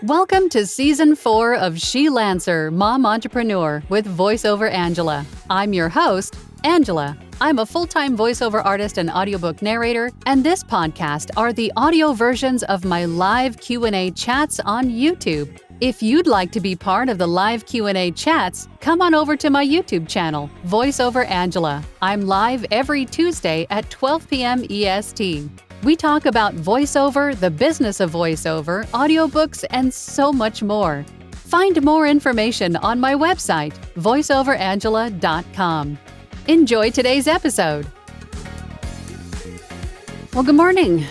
Welcome to Season 4 of She Lancer, Mom Entrepreneur with VoiceOver Angela. I'm your host, Angela. I'm a full-time voiceover artist and audiobook narrator, and this podcast are the audio versions of my live Q&A chats on YouTube. If you'd like to be part of the live Q&A chats, come on over to my YouTube channel, VoiceOver Angela. I'm live every Tuesday at 12 p.m. EST. We talk about voiceover, the business of voiceover, audiobooks, and so much more. Find more information on my website, voiceoverangela.com. Enjoy today's episode. Well, good morning,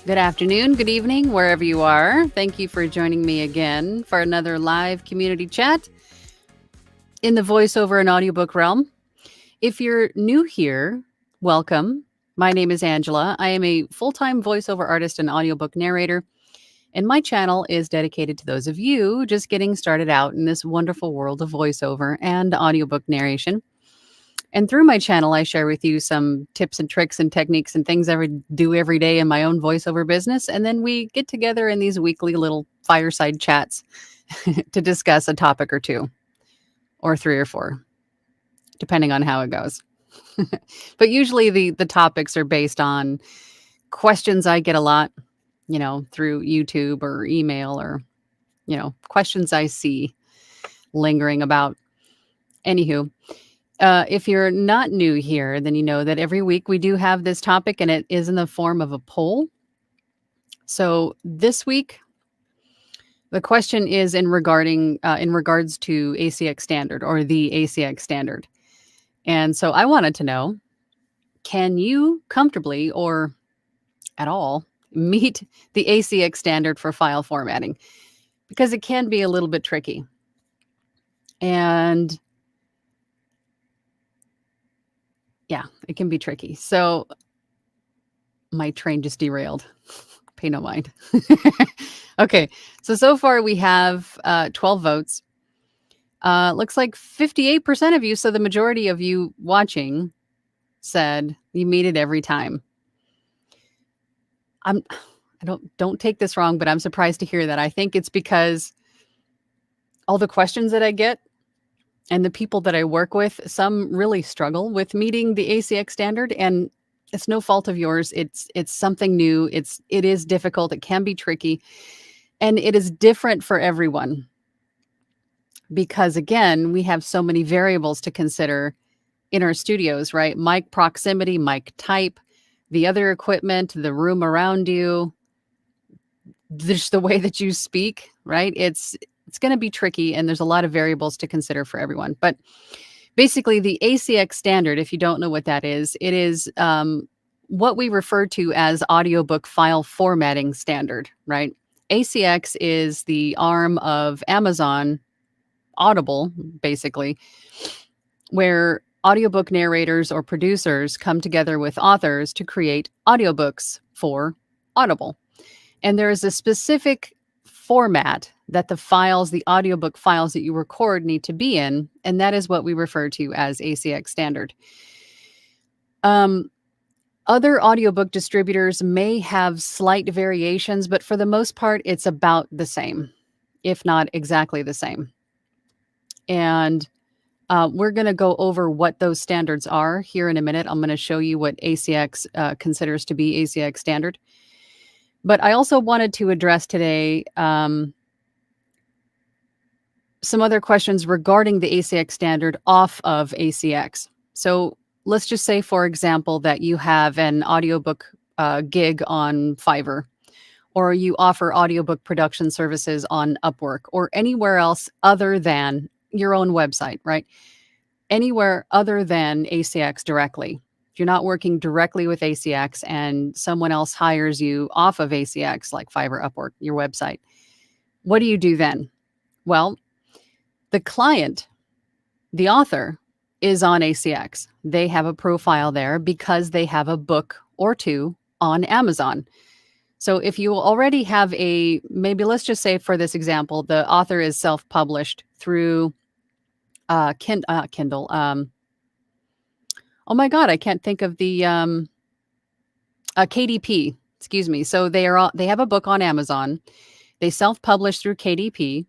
good afternoon, good evening, wherever you are. Thank you for joining me again for another live community chat in the voiceover and audiobook realm. If you're new here, welcome. My name is Angela. I am a full-time voiceover artist and audiobook narrator, and my channel is dedicated to those of you just getting started out in this wonderful world of voiceover and audiobook narration. And through my channel, I share with you some tips and tricks and techniques and things I do every day in my own voiceover business. And then we get together in these weekly little fireside chats to discuss a topic or two, or three or four, depending on how it goes. But usually the topics are based on questions I get a lot, through YouTube or email or, questions I see lingering about. Anywho, if you're not new here, then you know that every week we do have this topic and it is in the form of a poll. So this week, the question is in regards to ACX standard or the ACX standard. And so I wanted to know, can you comfortably or at all meet the ACX standard for file formatting? Because it can be a little bit tricky. And yeah, it can be tricky. So my train just derailed. Pay no mind. Okay, so far we have 12 votes. Looks like 58% of you, so the majority of you watching, said you meet it every time. Don't take this wrong, but I'm surprised to hear that. I think it's because all the questions that I get and the people that I work with, some really struggle with meeting the ACX standard, and it's no fault of yours. It's something new. It is difficult. It can be tricky, and it is different for everyone because, again, we have so many variables to consider in our studios, right? Mic proximity, mic type, the other equipment, the room around you, just the way that you speak, right? It's going to be tricky, and there's a lot of variables to consider for everyone. But basically, the ACX standard, if you don't know what that is, it is what we refer to as audiobook file formatting standard, right? ACX is the arm of Amazon Audible, basically, where audiobook narrators or producers come together with authors to create audiobooks for Audible. And there is a specific format that the audiobook files that you record need to be in, and that is what we refer to as ACX standard. Other audiobook distributors may have slight variations, but for the most part, it's about the same, if not exactly the same. And we're going to go over what those standards are here in a minute. I'm going to show you what ACX considers to be ACX standard. But I also wanted to address today some other questions regarding the ACX standard off of ACX. So let's just say, for example, that you have an audiobook gig on Fiverr, or you offer audiobook production services on Upwork, or anywhere else other than your own website, right? Anywhere other than ACX directly. If you're not working directly with ACX and someone else hires you off of ACX, like Fiverr, Upwork, your website, what do you do then? Well, the client, the author, is on ACX. They have a profile there because they have a book or two on Amazon. So if you already have maybe let's just say for this example, the author is self-published through Kindle. Oh my God, I can't think of the KDP. Excuse me. So they have a book on Amazon. They self-publish through KDP,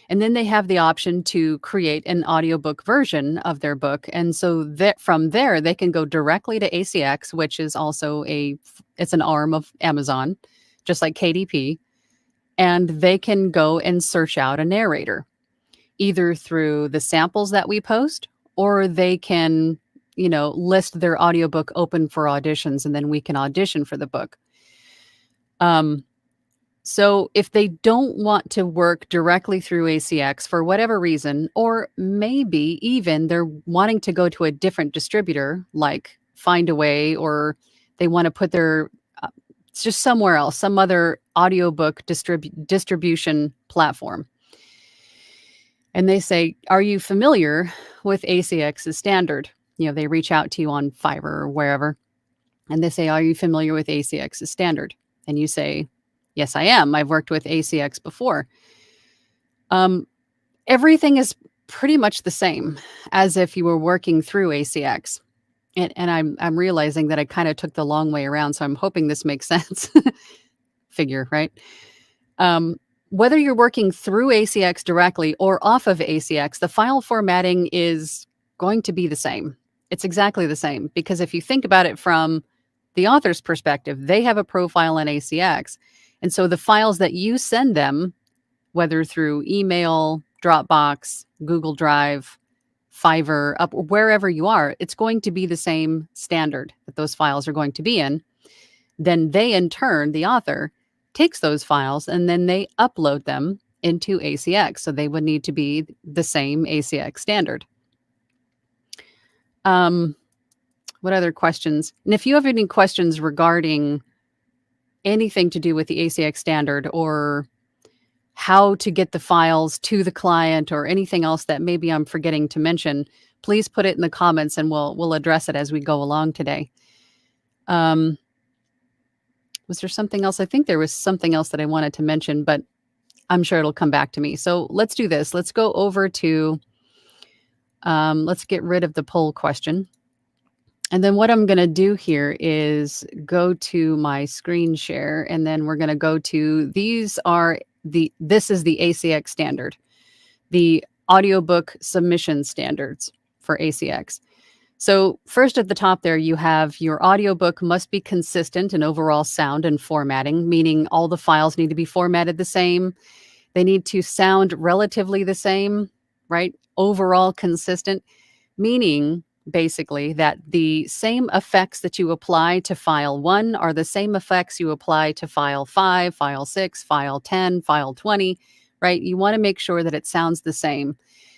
and then they have the option to create an audiobook version of their book. And so that from there, they can go directly to ACX, which is also it's an arm of Amazon, just like KDP. And they can go and search out a narrator, either through the samples that we post, or they can, list their audiobook open for auditions, and then we can audition for the book. So if they don't want to work directly through ACX for whatever reason, or maybe even they're wanting to go to a different distributor like Findaway, or they want to put their it's just somewhere else, some other audiobook distribution platform. And they say, are you familiar with ACX's standard? They reach out to you on Fiverr or wherever, and they say, are you familiar with ACX's standard? And you say, yes, I am. I've worked with ACX before. Everything is pretty much the same as if you were working through ACX. And I'm realizing that I kind of took the long way around, so I'm hoping this makes sense. Figure, right? Whether you're working through ACX directly or off of ACX, the file formatting is going to be the same. It's exactly the same, because if you think about it from the author's perspective, they have a profile in ACX. And so the files that you send them, whether through email, Dropbox, Google Drive, Fiverr, up wherever you are, it's going to be the same standard that those files are going to be in. Then they, in turn, the author, takes those files and then they upload them into ACX. So they would need to be the same ACX standard. What other questions? And if you have any questions regarding anything to do with the ACX standard, or how to get the files to the client, or anything else that maybe I'm forgetting to mention, please put it in the comments and we'll address it as we go along today. Was there something else? I think there was something else that I wanted to mention, but I'm sure it'll come back to me. So let's do this. Let's go over to, let's get rid of the poll question. And then what I'm going to do here is go to my screen share, and then we're going to go to, this is the ACX standard, the audiobook submission standards for ACX. So first at the top there, you have your audiobook must be consistent in overall sound and formatting, meaning all the files need to be formatted the same. They need to sound relatively the same, right? Overall consistent, meaning basically that the same effects that you apply to file 1 are the same effects you apply to file 5, file 6, file 10, file 20, right? You want to make sure that it sounds the same,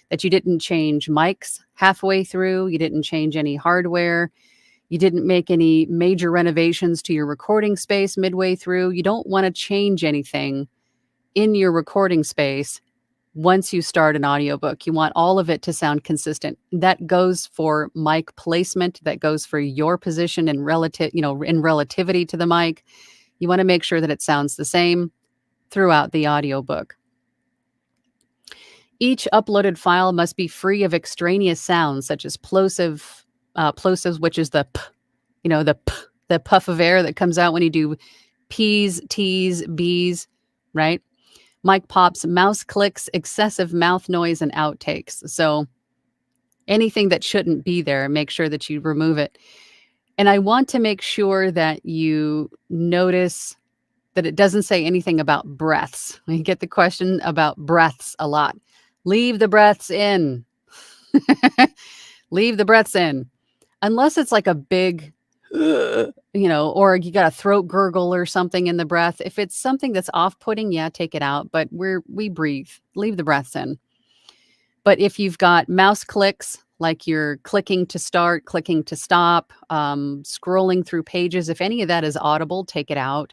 that you didn't change mics halfway through, you didn't change any hardware, you didn't make any major renovations to your recording space midway through. You don't want to change anything in your recording space once you start an audiobook. You want all of it to sound consistent. That goes for mic placement, that goes for your position in relativity to the mic. You want to make sure that it sounds the same throughout the audiobook. Each uploaded file must be free of extraneous sounds such as plosive, which is the p, the puff of air that comes out when you do P's, T's, B's, right? Mic pops, mouse clicks, excessive mouth noise, and outtakes. So anything that shouldn't be there, make sure that you remove it. And I want to make sure that you notice that it doesn't say anything about breaths. We get the question about breaths a lot. Leave the breaths in. Leave the breaths in. Unless it's like a big, or you got a throat gurgle or something in the breath. If it's something that's off-putting, yeah, take it out. But we breathe. Leave the breaths in. But if you've got mouse clicks, like you're clicking to start, clicking to stop, scrolling through pages, if any of that is audible, take it out.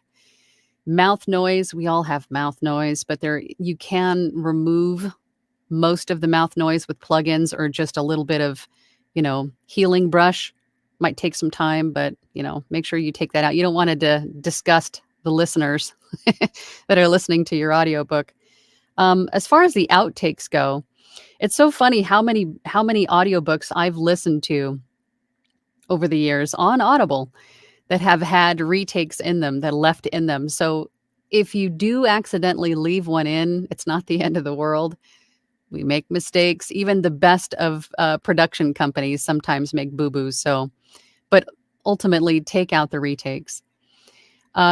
Mouth noise, we all have mouth noise, but you can remove most of the mouth noise with plugins, or just a little bit of, healing brush. Might take some time, but, make sure you take that out. You don't want to disgust the listeners that are listening to your audiobook. As far as the outtakes go, it's so funny how many audiobooks I've listened to over the years on Audible that have had retakes in them, that left in them. So if you do accidentally leave one in, it's not the end of the world. We make mistakes. Even the best of production companies sometimes make boo-boos. But ultimately, take out the retakes.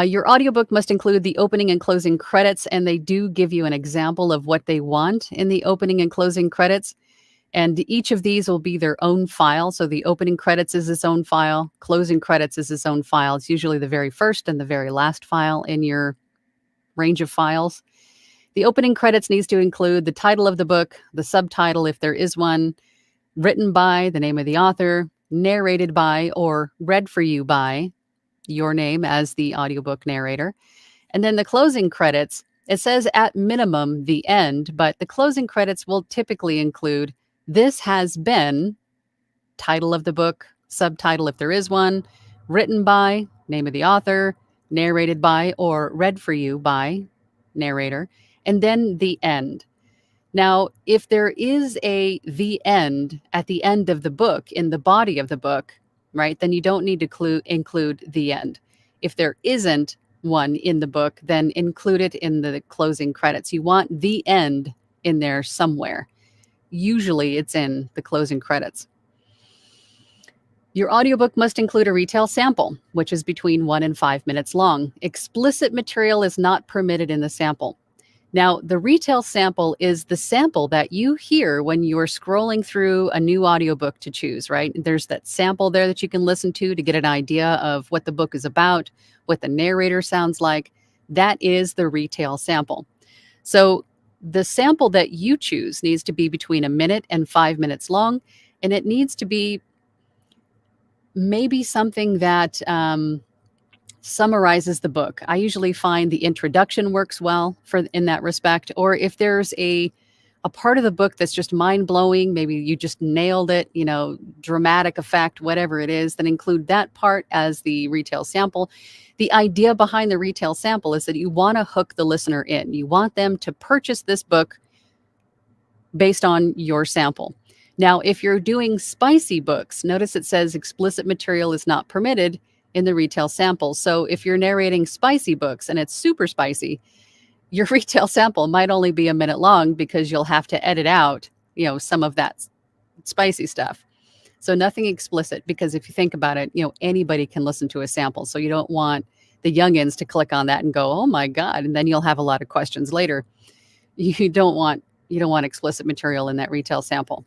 Your audiobook must include the opening and closing credits, and they do give you an example of what they want in the opening and closing credits. And each of these will be their own file. So the opening credits is its own file, closing credits is its own file. It's usually the very first and the very last file in your range of files. The opening credits needs to include the title of the book, the subtitle if there is one, written by, the name of the author, narrated by, or read for you by your name as the audiobook narrator. And then the closing credits, it says at minimum the end, but the closing credits will typically include this has been, title of the book, subtitle if there is one, written by, name of the author, narrated by, or read for you by narrator, and then the end. Now, if there is the end at the end of the book, in the body of the book, right, then you don't need to include the end. If there isn't one in the book, then include it in the closing credits. You want the end in there somewhere. Usually it's in the closing credits. Your audiobook must include a retail sample, which is between 1 and 5 minutes long. Explicit material is not permitted in the sample. Now, the retail sample is the sample that you hear when you're scrolling through a new audiobook to choose, right? There's that sample there that you can listen to get an idea of what the book is about, what the narrator sounds like. That is the retail sample. So the sample that you choose needs to be between 1 minute and 5 minutes long, and it needs to be maybe something that summarizes the book. I usually find the introduction works well in that respect, or if there's a part of the book that's just mind-blowing, maybe you just nailed it, dramatic effect, whatever it is, then include that part as the retail sample. The idea behind the retail sample is that you want to hook the listener in. You want them to purchase this book based on your sample. Now, if you're doing spicy books, notice it says explicit material is not permitted in the retail sample. So if you're narrating spicy books and it's super spicy, your retail sample might only be 1 minute long because you'll have to edit out, some of that spicy stuff. So nothing explicit, because if you think about it, anybody can listen to a sample. So you don't want the youngins to click on that and go, oh my God, and then you'll have a lot of questions later. You don't want explicit material in that retail sample.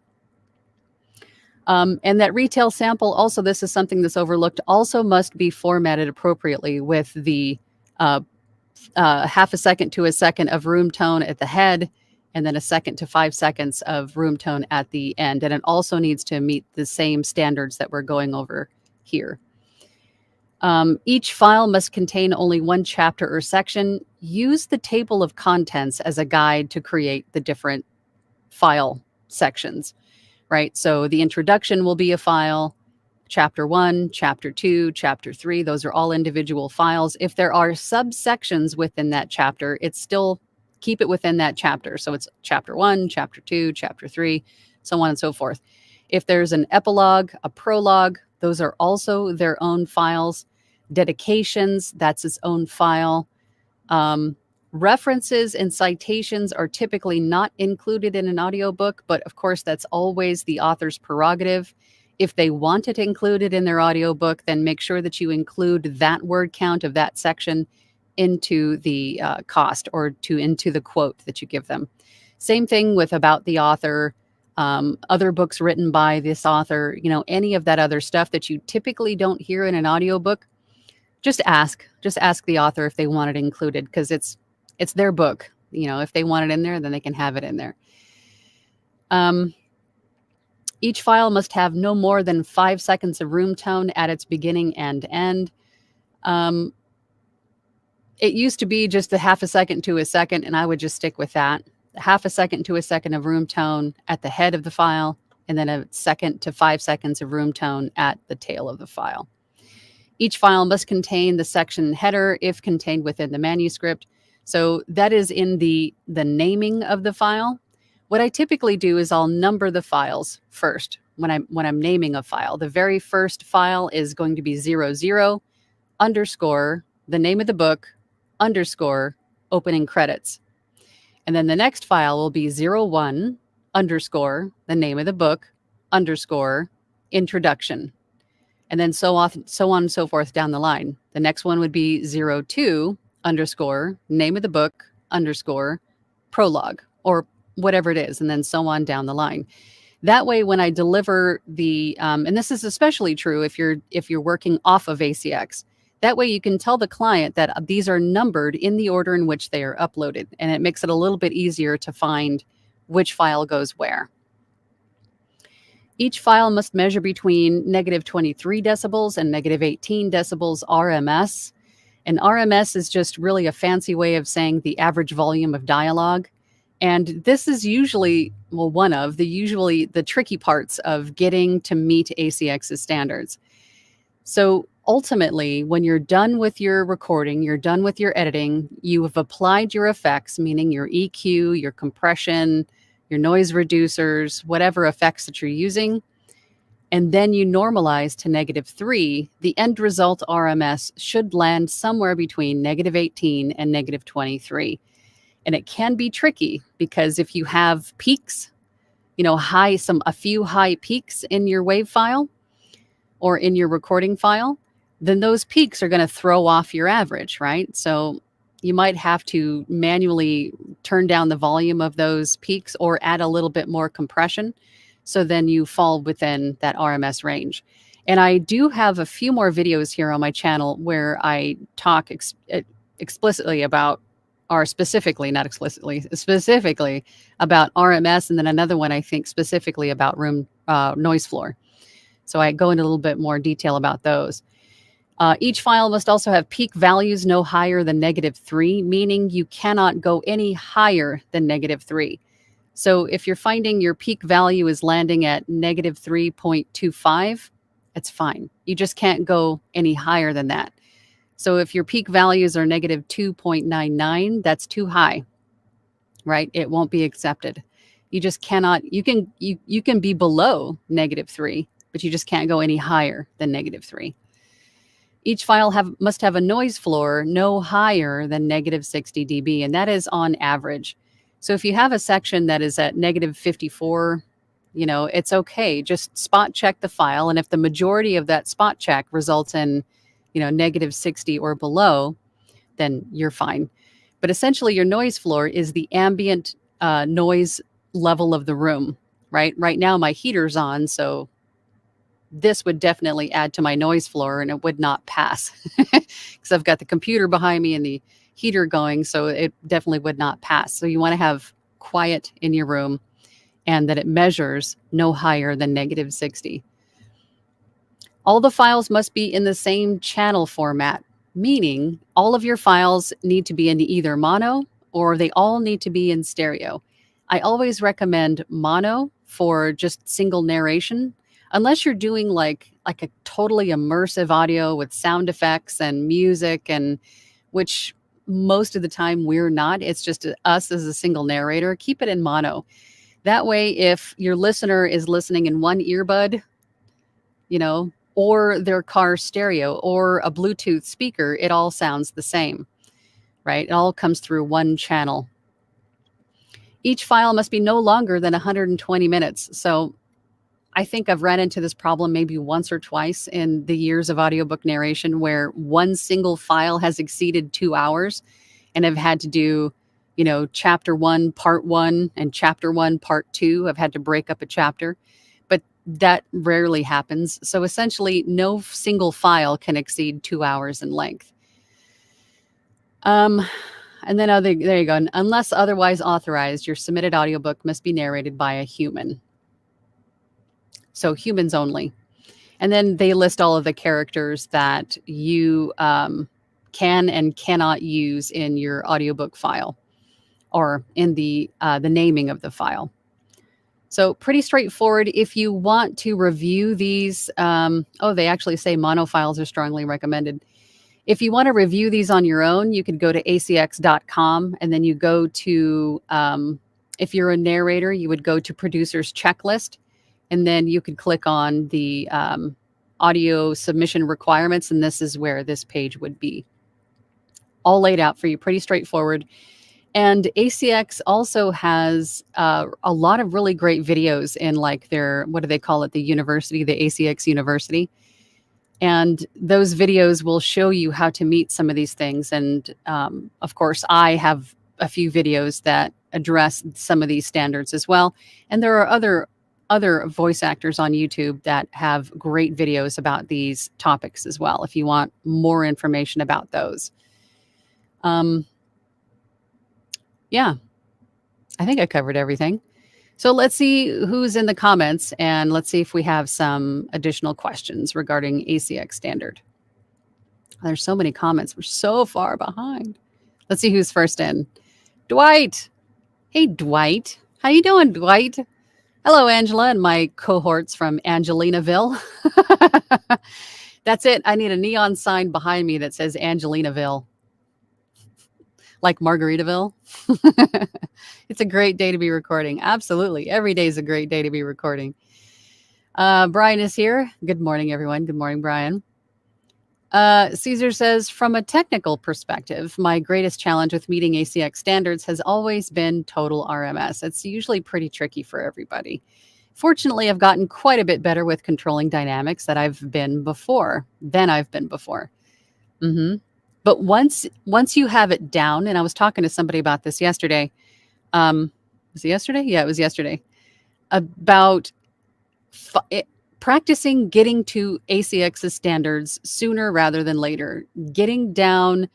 And that retail sample, also, this is something that's overlooked, also must be formatted appropriately with the half a second to a second of room tone at the head, and then 1 second to 5 seconds of room tone at the end. And it also needs to meet the same standards that we're going over here. Each file must contain only one chapter or section. Use the table of contents as a guide to create the different file sections. Right? So the introduction will be a file, chapter 1, chapter 2, chapter 3. Those are all individual files. If there are subsections within that chapter, it's still keep it within that chapter. So it's chapter 1, chapter 2, chapter 3, so on and so forth. If there's an epilogue, a prologue, those are also their own files. Dedications, that's its own file. References and citations are typically not included in an audiobook, but of course, that's always the author's prerogative. If they want it included in their audiobook, then make sure that you include that word count of that section into the cost or into the quote that you give them. Same thing with about the author, other books written by this author, any of that other stuff that you typically don't hear in an audiobook. Just ask the author if they want it included, because it's their book. If they want it in there, then they can have it in there. Each file must have no more than 5 seconds of room tone at its beginning and end. It used to be just a half a second to a second, and I would just stick with that. Half a second to a second of room tone at the head of the file, and then 1 second to 5 seconds of room tone at the tail of the file. Each file must contain the section header if contained within the manuscript. So that is in the naming of the file. What I typically do is I'll number the files first when I'm naming a file. The very first file is going to be 00 underscore the name of the book underscore opening credits. And then the next file will be 01 underscore the name of the book underscore introduction. And then so on and so forth down the line. The next one would be 02 underscore name of the book underscore prologue, or whatever it is, and then so on down the line. That way, when I deliver the, and this is especially true if you're working off of ACX, that way you can tell the client that these are numbered in the order in which they are uploaded, and it makes it a little bit easier to find which file goes where. Each file must measure between -23 decibels and -18 decibels RMS. And RMS is just really a fancy way of saying the average volume of dialogue. And this is usually, well, one of the tricky parts of getting to meet ACX's standards. So ultimately, when you're done with your recording, you're done with your editing, you have applied your effects, meaning your EQ, your compression, your noise reducers, whatever effects that you're using, and then you normalize to -3, the end result RMS should land somewhere between -18 and -23. And it can be tricky because if you have peaks, a few high peaks in your wave file or in your recording file, then those peaks are going to throw off your average, right? So you might have to manually turn down the volume of those peaks or add a little bit more compression. So then you fall within that RMS range. And I do have a few more videos here on my channel where I talk explicitly about, or specifically, not explicitly, specifically about RMS. And then another one, I think, specifically about room noise floor. So I go into a little bit more detail about those. Each file must also have peak values no higher than -3, meaning you cannot go any higher than -3. So if you're finding your peak value is landing at -3.25, it's fine. You just can't go any higher than that. So if your peak values are -2.99, that's too high, right? It won't be accepted. You just cannot, you can be below -3, but you just can't go any higher than -3. Each file must have a noise floor no higher than -60 dB, and that is on average. So if you have a section that is at -54, it's okay. Just spot check the file, and if the majority of that spot check results in, -60 or below, then you're fine. But essentially, your noise floor is the ambient noise level of the room, right? Right now, my heater's on, so this would definitely add to my noise floor and it would not pass because I've got the computer behind me and the heater going, so it definitely would not pass. So you want to have quiet in your room and that it measures no higher than -60. All the files must be in the same channel format, meaning all of your files need to be in either mono or they all need to be in stereo. I always recommend mono for just single narration, unless you're doing like a totally immersive audio with sound effects and music, and which most of the time we're not. It's just us as a single narrator. Keep it in mono. That way, if your listener is listening in one earbud, or their car stereo or a Bluetooth speaker, it all sounds the same, right? It all comes through one channel. Each file must be no longer than 120 minutes. So I think I've ran into this problem maybe once or twice in the years of audiobook narration where one single file has exceeded 2 hours and I've had to do, chapter 1, part 1 and chapter 1, part 2. I've had to break up a chapter, but that rarely happens. So essentially no single file can exceed 2 hours in length. And then there you go. Unless otherwise authorized, your submitted audiobook must be narrated by a human. So humans only. And then they list all of the characters that you can and cannot use in your audiobook file or in the naming of the file. So pretty straightforward. If you want to review these, they actually say mono files are strongly recommended. If you want to review these on your own, you could go to acx.com and then you go to, if you're a narrator, you would go to producer's checklist. And then you could click on the audio submission requirements, and this is where this page would be. all laid out for you, pretty straightforward. And ACX also has a lot of really great videos in like their, what do they call it? The university, the ACX University. And those videos will show you how to meet some of these things. And of course, I have a few videos that address some of these standards as well. And there are other voice actors on YouTube that have great videos about these topics as well, if you want more information about those. Yeah, I think I covered everything. So let's see who's in the comments, and let's see if we have some additional questions regarding ACX standard. There's so many comments. We're so far behind. Let's see who's first in. Dwight. Hey, Dwight. How you doing, Dwight? Hello, Angela and my cohorts from Angelinaville. That's it. I need a neon sign behind me that says Angelinaville. Like Margaritaville. It's a great day to be recording. Absolutely. Every day is a great day to be recording. Brian is here. Good morning, everyone. Good morning, Brian. Caesar says, from a technical perspective, my greatest challenge with meeting ACX standards has always been total RMS. It's usually pretty tricky for everybody. Fortunately, I've gotten quite a bit better with controlling dynamics than I've been before. But once you have it down, and I was talking to somebody about this yesterday. Was it yesterday? Yeah, it was yesterday. About practicing getting to ACX's standards sooner rather than later. Getting down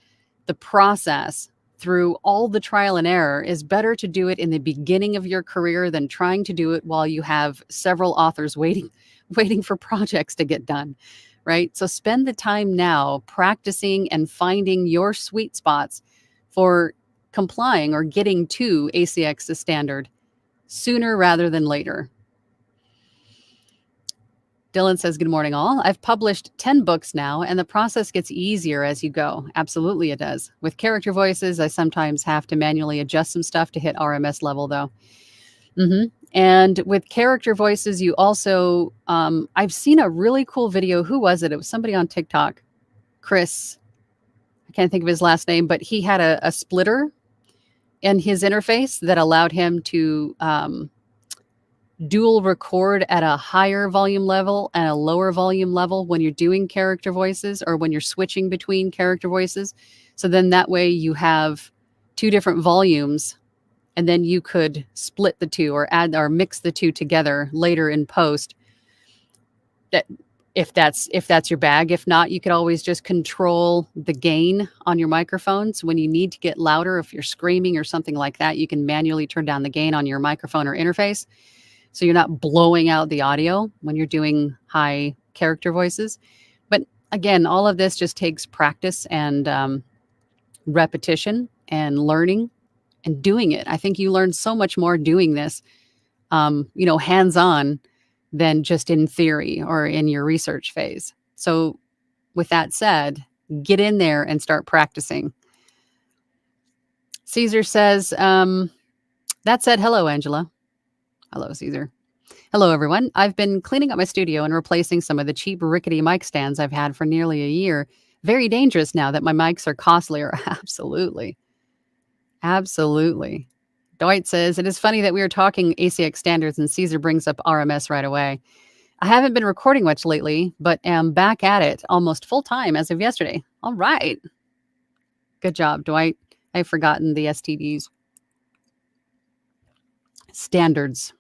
the process through all the trial and error is better to do it in the beginning of your career than trying to do it while you have several authors waiting for projects to get done. Right? So spend the time now practicing and finding your sweet spots for complying or getting to ACX's standard sooner rather than later. Dylan says, good morning, all. I've published 10 books now, and the process gets easier as you go. Absolutely, it does. With character voices, I sometimes have to manually adjust some stuff to hit RMS level, though. And with character voices, you also, I've seen a really cool video. Who was it? It was somebody on TikTok. Chris. I can't think of his last name, but he had a splitter in his interface that allowed him to dual record at a higher volume level and a lower volume level when you're doing character voices or when you're switching between character voices. So then that way you have two different volumes, and then you could split the two or add or mix the two together later in post. That if that's your bag. If not, you could always just control the gain on your microphones. When you need to get louder, if you're screaming or something like that, you can manually turn down the gain on your microphone or interface, so you're not blowing out the audio when you're doing high character voices. But again, all of this just takes practice and repetition and learning and doing it. I think you learn so much more doing this, hands-on, than just in theory or in your research phase. So with that said, get in there and start practicing. Caesar says, that said, hello, Angela. Hello, Caesar. Hello, everyone. I've been cleaning up my studio and replacing some of the cheap rickety mic stands I've had for nearly a year. Very dangerous now that my mics are costlier. Absolutely. Absolutely. Dwight says, it is funny that we are talking ACX standards and Caesar brings up RMS right away. I haven't been recording much lately, but am back at it almost full time as of yesterday. All right. Good job, Dwight. I've forgotten the STDs. Standards.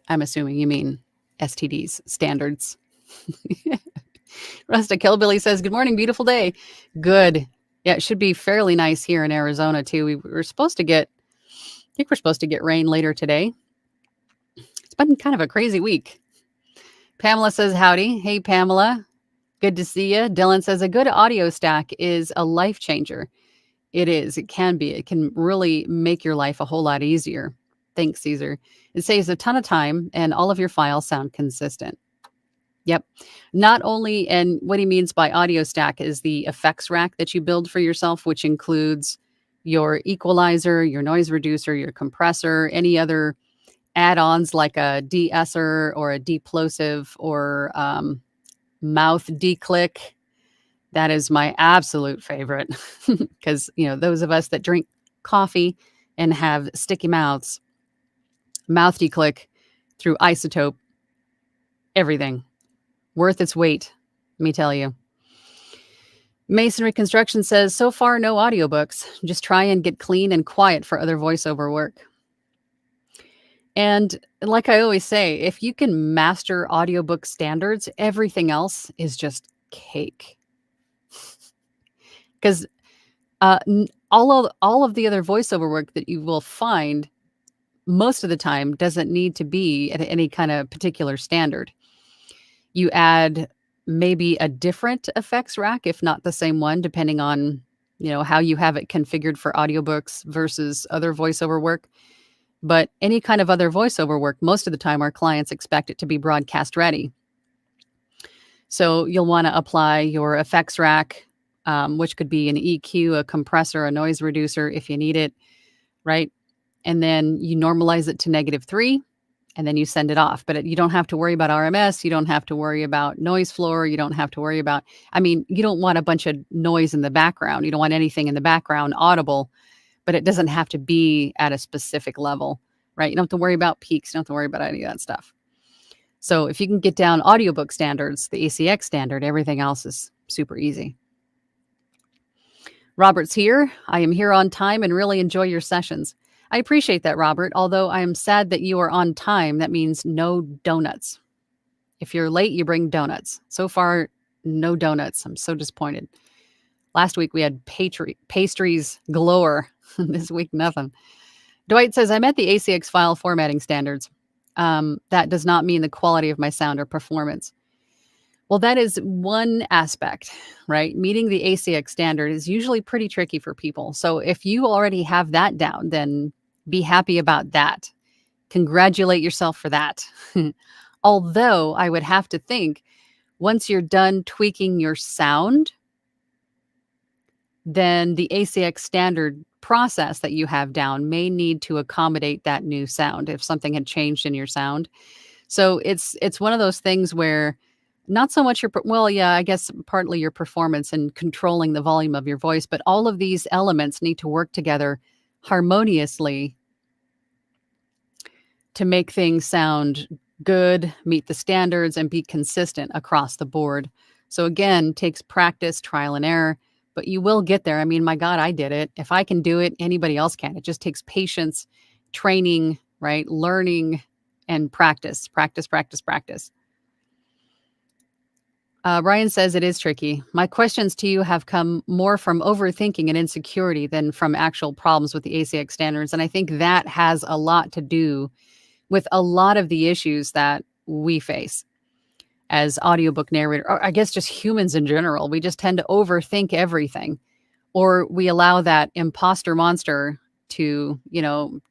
I'm assuming you mean STDs, standards. Rustic Hillbilly says, good morning, beautiful day. Good. Yeah, it should be fairly nice here in Arizona, too. We're supposed to get rain later today. It's been kind of a crazy week. Pamela says, howdy. Hey, Pamela. Good to see you. Dylan says, a good audio stack is a life changer. It is. It can be. It can really make your life a whole lot easier. Thanks, Caesar. It saves a ton of time, and all of your files sound consistent. Yep. Not only, and what he means by audio stack is the effects rack that you build for yourself, which includes your equalizer, your noise reducer, your compressor, any other add-ons like a de-esser or a deplosive or mouth declick. That is my absolute favorite because, those of us that drink coffee and have sticky mouths, mouth declick through isotope, everything worth its weight, let me tell you. Masonry Construction says, so far, no audiobooks. Just try and get clean and quiet for other voiceover work. And like I always say, if you can master audiobook standards, everything else is just cake. Because all of the other voiceover work that you will find most of the time doesn't need to be at any kind of particular standard. You add maybe a different effects rack, if not the same one, depending on, how you have it configured for audiobooks versus other voiceover work. But any kind of other voiceover work, most of the time our clients expect it to be broadcast ready. So you'll want to apply your effects rack, which could be an EQ, a compressor, a noise reducer if you need it, right? And then you normalize it to -3, and then you send it off. But you don't have to worry about RMS. You don't have to worry about noise floor. You don't have to worry about, you don't want a bunch of noise in the background. You don't want anything in the background audible, but it doesn't have to be at a specific level, right? You don't have to worry about peaks. You don't have to worry about any of that stuff. So if you can get down audiobook standards, the ACX standard, everything else is super easy. Robert's here. I am here on time and really enjoy your sessions. I appreciate that, Robert. Although I am sad that you are on time, that means no donuts. If you're late, you bring donuts. So far, no donuts. I'm so disappointed. Last week we had pastries galore. This week, nothing. Dwight says, I met the ACX file formatting standards. That does not mean the quality of my sound or performance. Well, that is one aspect, right? Meeting the ACX standard is usually pretty tricky for people. So if you already have that down, then be happy about that. Congratulate yourself for that. Although I would have to think once you're done tweaking your sound, then the ACX standard process that you have down may need to accommodate that new sound if something had changed in your sound. So it's one of those things where not so much I guess partly your performance and controlling the volume of your voice, but all of these elements need to work together harmoniously to make things sound good, meet the standards, and be consistent across the board. So again, takes practice, trial and error, but you will get there. My God, I did it. If I can do it, anybody else can. It just takes patience, training, right? Learning and practice. Ryan says it is tricky. My questions to you have come more from overthinking and insecurity than from actual problems with the ACX standards. And I think that has a lot to do with a lot of the issues that we face as audiobook narrator, or I guess just humans in general. We just tend to overthink everything, or we allow that imposter monster to,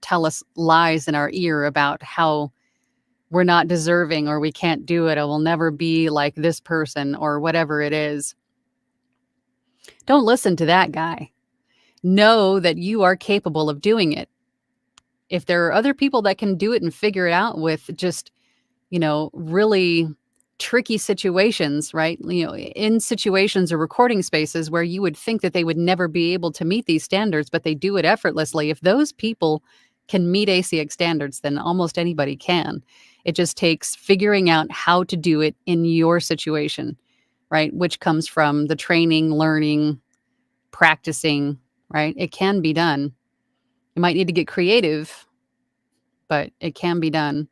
tell us lies in our ear about how we're not deserving, or we can't do it, or we'll never be like this person, or whatever it is. Don't listen to that guy. Know that you are capable of doing it. If there are other people that can do it and figure it out with just, really tricky situations, right? In situations or recording spaces where you would think that they would never be able to meet these standards, but they do it effortlessly. If those people can meet ACX standards, then almost anybody can. It just takes figuring out how to do it in your situation, right? Which comes from the training, learning, practicing, right? It can be done. You might need to get creative, but it can be done,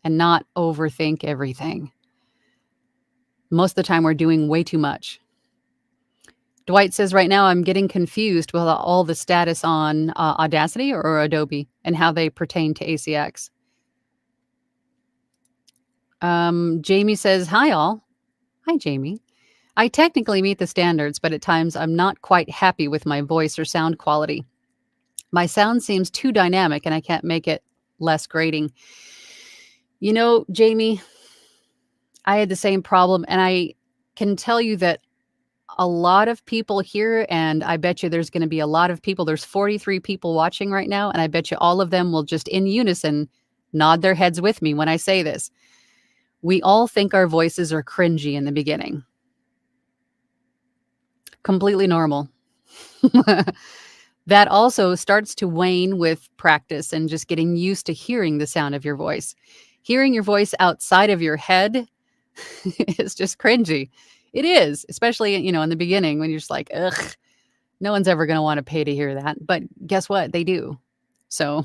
and not overthink everything. Most of the time we're doing way too much. Dwight says, right now I'm getting confused with all the status on Audacity or Adobe and how they pertain to ACX. Jamie says, hi all. Hi, Jamie. I technically meet the standards, but at times I'm not quite happy with my voice or sound quality. My sound seems too dynamic and I can't make it less grating. Jamie, I had the same problem, and I can tell you that a lot of people here, and I bet you there's going to be a lot of people. There's 43 people watching right now, and I bet you all of them will just in unison nod their heads with me when I say this. We all think our voices are cringy in the beginning. completely normal. That also starts to wane with practice and just getting used to hearing the sound of your voice. Hearing your voice outside of your head is just cringy. It is, especially, in the beginning when you're just like, ugh, no one's ever going to want to pay to hear that. But guess what? They do. So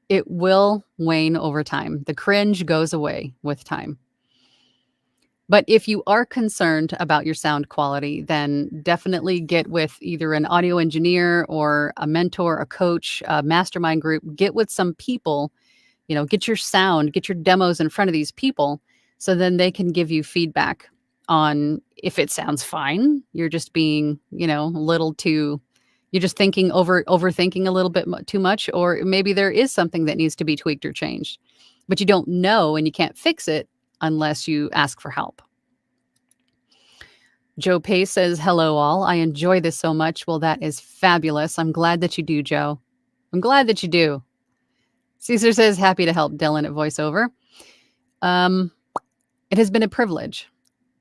it will wane over time. The cringe goes away with time. But if you are concerned about your sound quality, then definitely get with either an audio engineer or a mentor, a coach, a mastermind group. Get with some people, get your sound, get your demos in front of these people so then they can give you feedback on if it sounds fine. You're just being, a little too, you're just overthinking a little bit too much, or maybe there is something that needs to be tweaked or changed, but you don't know and you can't fix it unless you ask for help. Joe Pace says, hello all. I enjoy this so much. Well, that is fabulous. I'm glad that you do, Joe. I'm glad that you do. Caesar says, happy to help Dylan at VoiceOver. It has been a privilege.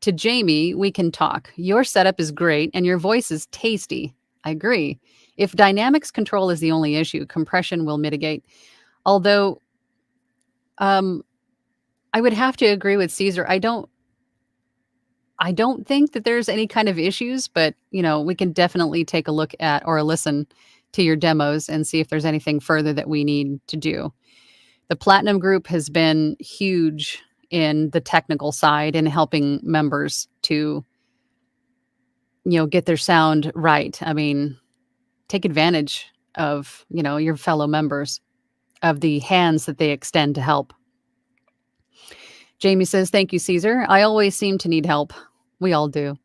To Jamie, we can talk. Your setup is great and your voice is tasty. I agree. If dynamics control is the only issue, compression will mitigate. Although, I would have to agree with Caesar. I don't think that there's any kind of issues, but we can definitely take a look at or listen to your demos and see if there's anything further that we need to do. The Platinum Group has been huge in the technical side and helping members to, get their sound right. I mean, take advantage of, your fellow members, of the hands that they extend to help. Jamie says, thank you, Caesar. I always seem to need help. We all do.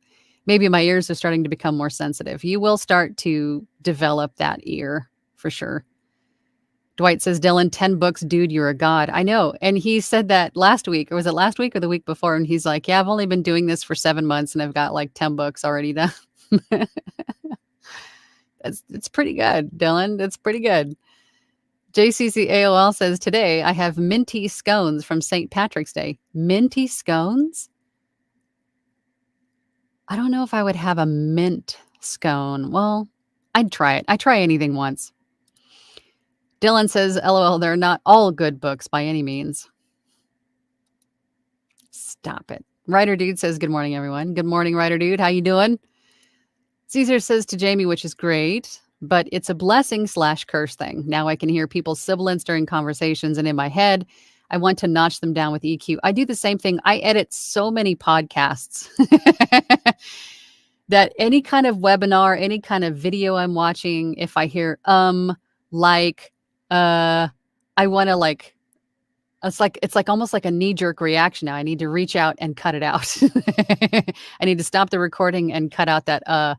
Maybe my ears are starting to become more sensitive. You will start to develop that ear for sure. Dwight says, Dylan, 10 books, dude, you're a god. I know. And he said that last week, or was it last week or the week before? And he's like, yeah, I've only been doing this for 7 months and I've got like 10 books already done. It's pretty good, Dylan. That's pretty good. JCC AOL says, today I have minty scones from St. Patrick's Day. Minty scones? I don't know if I would have a mint scone. Well, I'd try it. I try anything once. Dylan says, LOL, they're not all good books by any means. Stop it. Writer Dude says, good morning, everyone. Good morning, Writer Dude. How you doing? Caesar says to Jamie, which is great, but it's a blessing/curse thing. Now I can hear people's sibilants during conversations, and in my head, I want to notch them down with EQ. I do the same thing. I edit so many podcasts that any kind of webinar, any kind of video I'm watching, if I hear I want to it's like almost like a knee-jerk reaction now. I need to reach out and cut it out. I need to stop the recording and cut out that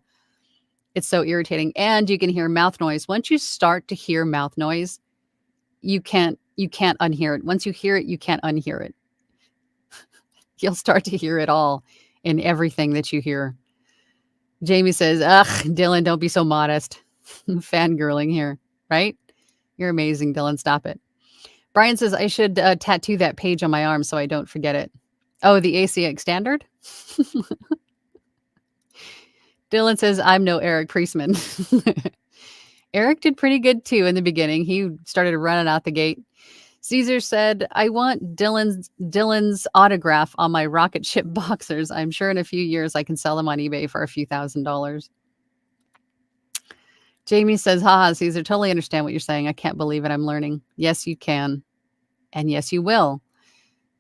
it's so irritating. And you can hear mouth noise. Once you start to hear mouth noise, you can't unhear it. Once you hear it, you can't unhear it. You'll start to hear it all in everything that you hear. Jamie says, ugh, Dylan, don't be so modest. Fangirling here, right? You're amazing, Dylan. Stop it. Brian says, I should tattoo that page on my arm so I don't forget it. Oh, the ACX standard? Dylan says, I'm no Eric Priestman. Eric did pretty good too in the beginning. He started running out the gate. Caesar said, I want Dylan's autograph on my rocket ship boxers. I'm sure in a few years I can sell them on eBay for a few $1,000s. Jamie says, haha, Caesar, totally understand what you're saying. I can't believe it. I'm learning. Yes, you can. And yes, you will.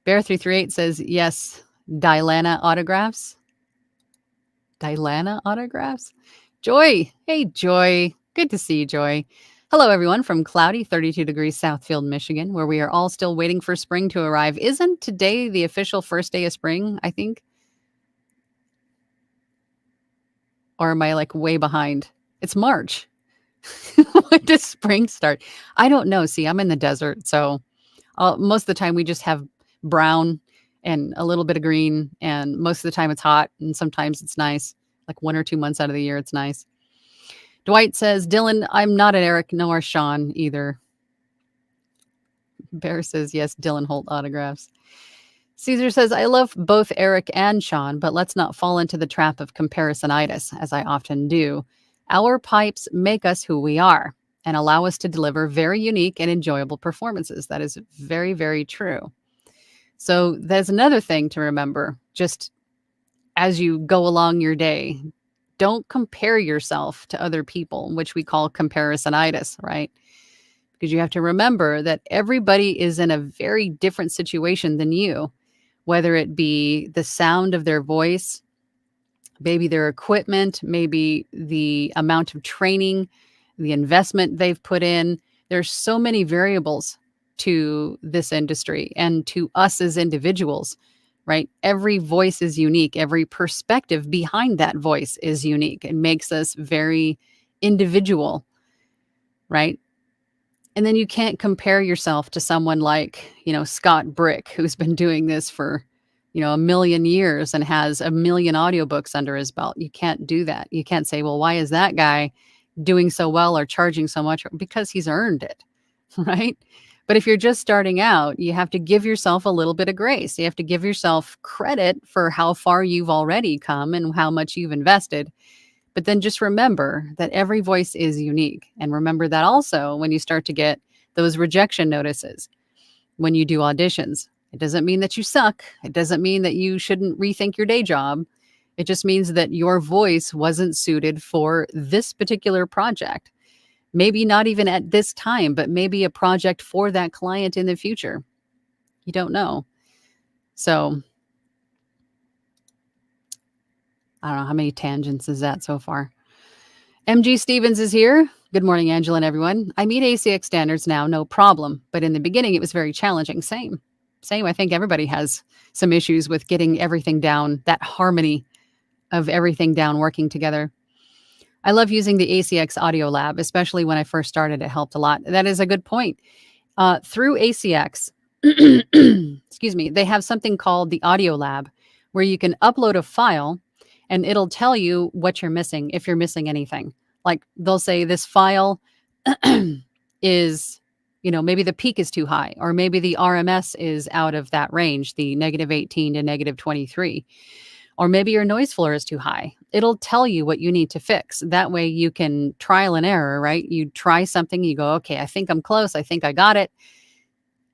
Bear338 says, yes, Dylana autographs. Dylana autographs? Joy. Hey, Joy. Good to see you, Joy. Hello, everyone, from cloudy 32 degrees Southfield, Michigan, where we are all still waiting for spring to arrive. Isn't today the official first day of spring, I think? Or am I like way behind? It's March. When does spring start? I don't know. See, I'm in the desert, so most of the time we just have brown and a little bit of green, and most of the time it's hot, and sometimes it's nice. Like 1 or 2 months out of the year, it's nice. Dwight says, Dylan, I'm not an Eric nor Sean either. Bear says, yes, Dylan Holt autographs. Caesar says, I love both Eric and Sean, but let's not fall into the trap of comparisonitis, as I often do. Our pipes make us who we are and allow us to deliver very unique and enjoyable performances. That is very, very true. So there's another thing to remember just as you go along your day. Don't compare yourself to other people, which we call comparisonitis, right? Because you have to remember that everybody is in a very different situation than you, whether it be the sound of their voice, maybe their equipment, maybe the amount of training, the investment they've put in. There's so many variables to this industry and to us as individuals, right? Every voice is unique. Every perspective behind that voice is unique. It makes us very individual, right? And then you can't compare yourself to someone like, Scott Brick, who's been doing this for, a million years and has a million audiobooks under his belt. You can't do that. You can't say, well, why is that guy doing so well or charging so much? Because he's earned it, right? But if you're just starting out, you have to give yourself a little bit of grace. You have to give yourself credit for how far you've already come and how much you've invested. But then just remember that every voice is unique. And remember that also when you start to get those rejection notices, when you do auditions. It doesn't mean that you suck. It doesn't mean that you shouldn't rethink your day job. It just means that your voice wasn't suited for this particular project. Maybe not even at this time, but maybe a project for that client in the future. You don't know. So I don't know how many tangents is that so far. MG Stevens is here. Good morning, Angela and everyone. I meet ACX standards now, no problem. But in the beginning, it was very challenging. Same. I think everybody has some issues with getting everything down, that harmony of everything down, working together. I love using the ACX Audio Lab, especially when I first started. It helped a lot. That is a good point. Through ACX, excuse me, they have something called the Audio Lab, where you can upload a file and it'll tell you what you're missing, if you're missing anything. Like they'll say this file is, maybe the peak is too high, or maybe the RMS is out of that range, the -18 to -23, or maybe your noise floor is too high. It'll tell you what you need to fix. That way you can trial and error, right? You try something, you go, okay, I think I'm close. I think I got it.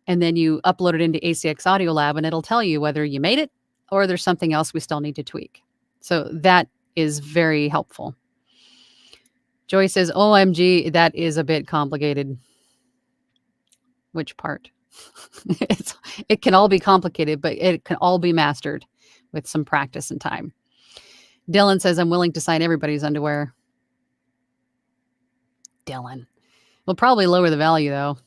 And then you upload it into ACX Audio Lab and it'll tell you whether you made it or there's something else we still need to tweak. So that is very helpful. Joy says, OMG, that is a bit complicated. Which part? It can all be complicated, but it can all be mastered with some practice and time. Dylan says, I'm willing to sign everybody's underwear. Dylan. We'll probably lower the value, though.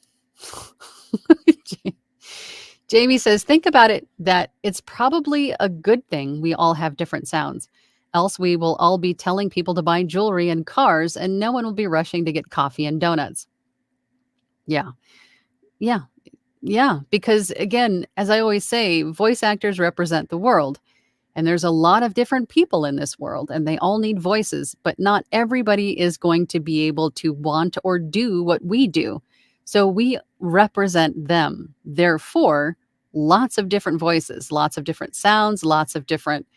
Jamie says, think about it, that it's probably a good thing we all have different sounds. Else we will all be telling people to buy jewelry and cars, and no one will be rushing to get coffee and donuts. Yeah. Because again, as I always say, voice actors represent the world. And there's a lot of different people in this world, and they all need voices, but not everybody is going to be able to want or do what we do. So we represent them. Therefore, lots of different voices, lots of different sounds, lots of different,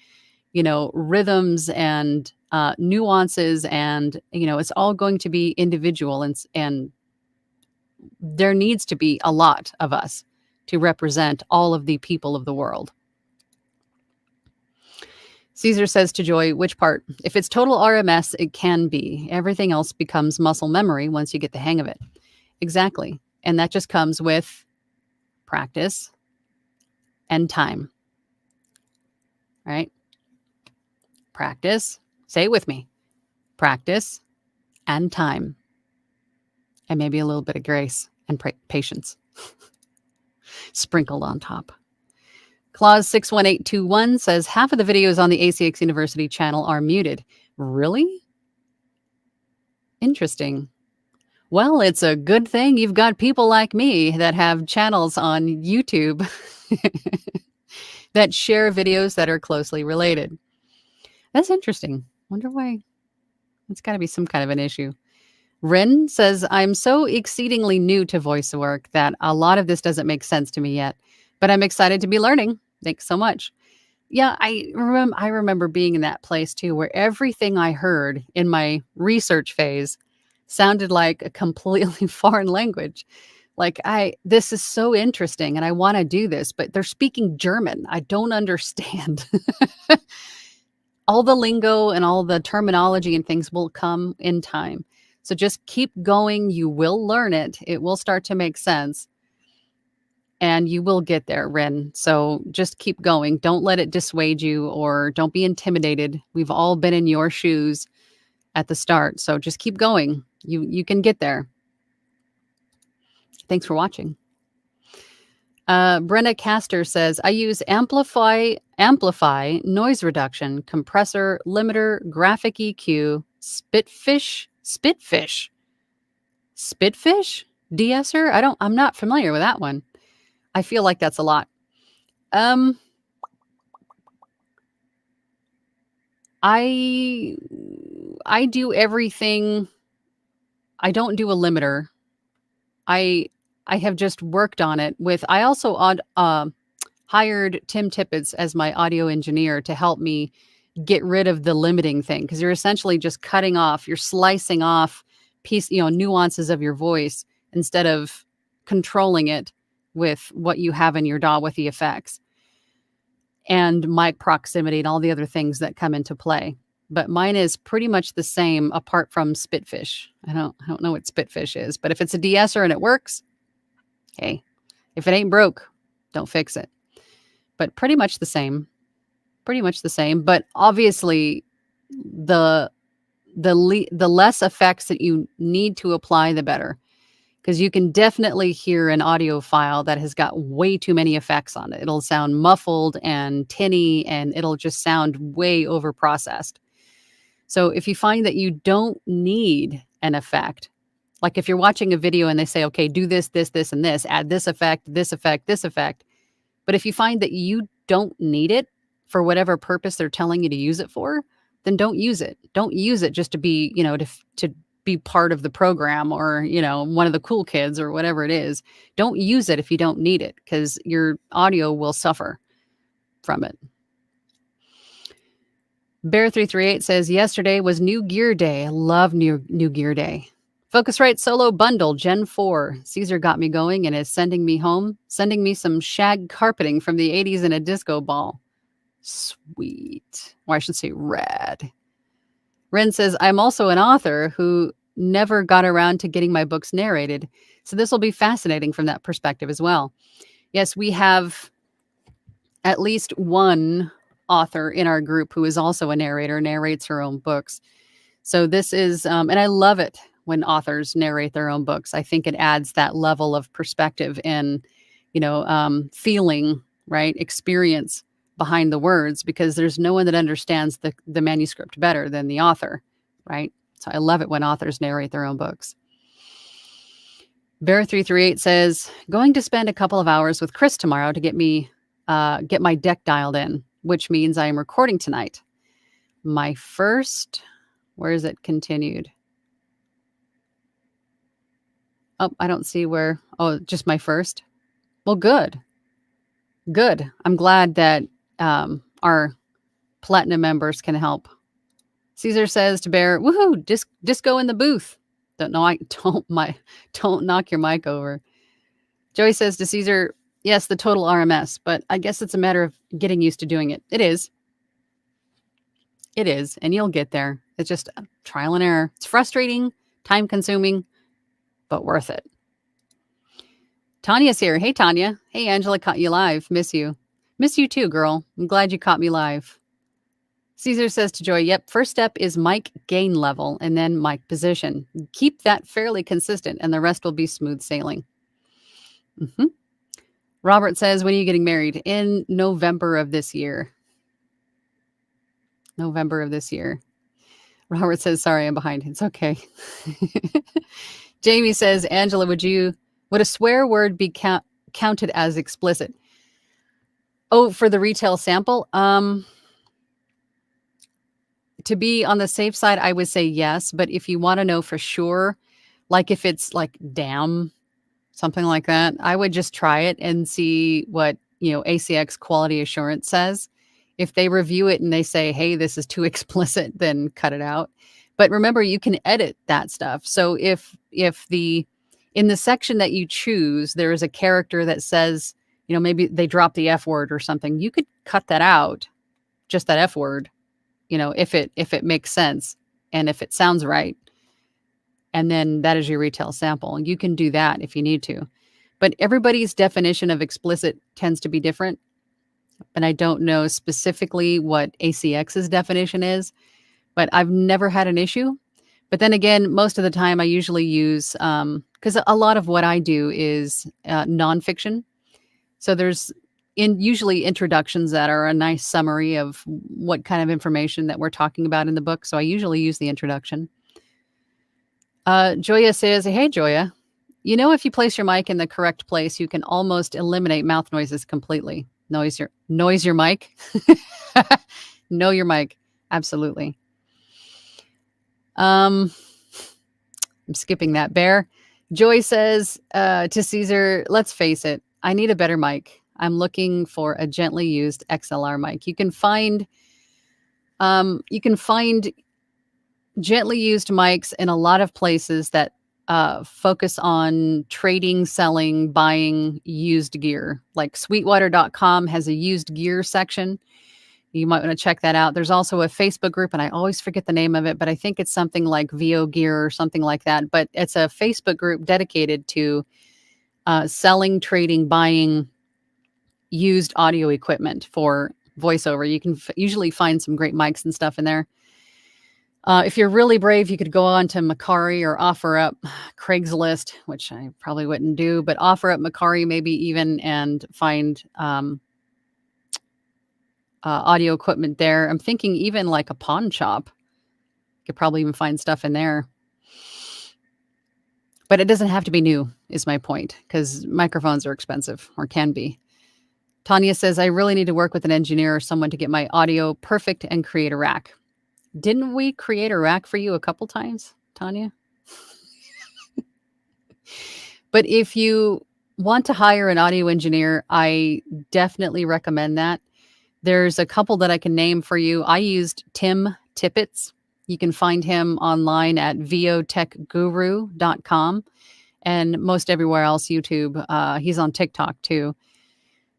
rhythms and nuances. And, it's all going to be individual, and there needs to be a lot of us to represent all of the people of the world. Caesar says to Joy, which part? If it's total RMS, it can be. Everything else becomes muscle memory once you get the hang of it. Exactly. And that just comes with practice and time. Right? Practice. Say it with me. Practice and time. And maybe a little bit of grace and patience sprinkled on top. Clause 61821 says half of the videos on the ACX University channel are muted. Really? Interesting. Well, it's a good thing you've got people like me that have channels on YouTube that share videos that are closely related. That's interesting. Wonder why. It's got to be some kind of an issue. Rin says, I'm so exceedingly new to voice work that a lot of this doesn't make sense to me yet, but I'm excited to be learning. Thanks so much. Yeah, I remember being in that place too, where everything I heard in my research phase sounded like a completely foreign language. Like, this is so interesting and I want to do this, but they're speaking German. I don't understand. All the lingo and all the terminology and things will come in time. So just keep going. You will learn it. It will start to make sense and you will get there, Ren. So just keep going. Don't let it dissuade you or don't be intimidated. We've all been in your shoes at the start. So just keep going. You can get there. Thanks for watching. Brenna Castor says, I use amplify, noise reduction, compressor, limiter, graphic EQ, spitfish, de-esser. I'm not familiar with that one. I feel like that's a lot. I do everything. I don't do a limiter. I have just worked on it with, I also hired Tim Tippett as my audio engineer to help me get rid of the limiting thing. Cause you're essentially just you're slicing off nuances of your voice instead of controlling it with what you have in your DAW with the effects and mic proximity and all the other things that come into play. But mine is pretty much the same apart from Spitfish. I don't know what Spitfish is, but if it's a de-esser and it works, hey, if it ain't broke, don't fix it. But pretty much the same. But obviously the less effects that you need to apply, the better. Because you can definitely hear an audio file that has got way too many effects on it. It'll sound muffled and tinny, and it'll just sound way over-processed. So if you find that you don't need an effect, like if you're watching a video and they say, okay, do this, this, this, and this, add this effect, this effect, this effect. But if you find that you don't need it for whatever purpose they're telling you to use it for, then don't use it. Don't use it just to be, to be part of the program or, one of the cool kids or whatever it is. Don't use it if you don't need it because your audio will suffer from it. Bear338 says, yesterday was New Gear Day. I love New Gear Day. Focusrite Solo Bundle Gen 4. Caesar got me going and is sending me some shag carpeting from the 80s in a disco ball. Sweet. Or I should say rad. Ren says, I'm also an author who never got around to getting my books narrated. So this will be fascinating from that perspective as well. Yes, we have at least one author in our group who is also a narrator, narrates her own books. So this is, and I love it when authors narrate their own books. I think it adds that level of perspective and, feeling, right? Experience behind the words, because there's no one that understands the manuscript better than the author, right? So I love it when authors narrate their own books. Bear338 says, going to spend a couple of hours with Chris tomorrow to get my deck dialed in, which means I am recording tonight. My first, where is it continued? Oh, I don't see where. Oh, just my first. Well, good. I'm glad that our platinum members can help. Caesar says to Bear, woohoo, disco in the booth. Don't knock your mic over. Joey says to Caesar, yes, the total RMS, but I guess it's a matter of getting used to doing it. It is, and you'll get there. It's just trial and error. It's frustrating, time consuming, but worth it. Tanya's here. Hey, Tanya. Hey, Angela, caught you live. Miss you. Miss you too, girl. I'm glad you caught me live. Caesar says to Joy, yep, first step is mic gain level and then mic position. Keep that fairly consistent and the rest will be smooth sailing. Mm-hmm. Robert says, when are you getting married? In November of this year. Robert says, sorry, I'm behind. It's okay. Jamie says, Angela, would a swear word be counted as explicit? Oh, for the retail sample? To be on the safe side, I would say yes. But if you want to know for sure, like if it's like damn, something like that, I would just try it and see what, ACX quality assurance says. If they review it and they say, hey, this is too explicit, then cut it out. But remember, you can edit that stuff. So if in the section that you choose, there is a character that says, maybe they drop the F word or something, you could cut that out, just that F word, if it makes sense and if it sounds right. And then that is your retail sample. You can do that if you need to. But everybody's definition of explicit tends to be different. And I don't know specifically what ACX's definition is, but I've never had an issue. But then again, most of the time I usually use, because a lot of what I do is nonfiction. So there's usually introductions that are a nice summary of what kind of information that we're talking about in the book. So I usually use the introduction. Joya says, hey, Joya, if you place your mic in the correct place, you can almost eliminate mouth noises completely. Noise your mic. Know your mic. Absolutely. I'm skipping that. Bear. Joy says to Caesar, let's face it, I need a better mic. I'm looking for a gently used XLR mic. You can find gently used mics in a lot of places that focus on trading, selling, buying used gear. Like Sweetwater.com has a used gear section. You might want to check that out. There's also a Facebook group, and I always forget the name of it, but I think it's something like VO Gear or something like that. But it's a Facebook group dedicated to selling, trading, buying used audio equipment for voiceover. You can usually find some great mics and stuff in there. If you're really brave, you could go on to Mercari or OfferUp, Craigslist, which I probably wouldn't do, but OfferUp, Mercari, maybe even, and find audio equipment there. I'm thinking even like a pawn shop. You could probably even find stuff in there. But it doesn't have to be new, is my point, because microphones are expensive, or can be. Tanya says, I really need to work with an engineer or someone to get my audio perfect and create a rack. Didn't we create a rack for you a couple times, Tanya? But if you want to hire an audio engineer, I definitely recommend that. There's a couple that I can name for you. I used Tim Tippett. You can find him online at votechguru.com and most everywhere else, YouTube. He's on TikTok too.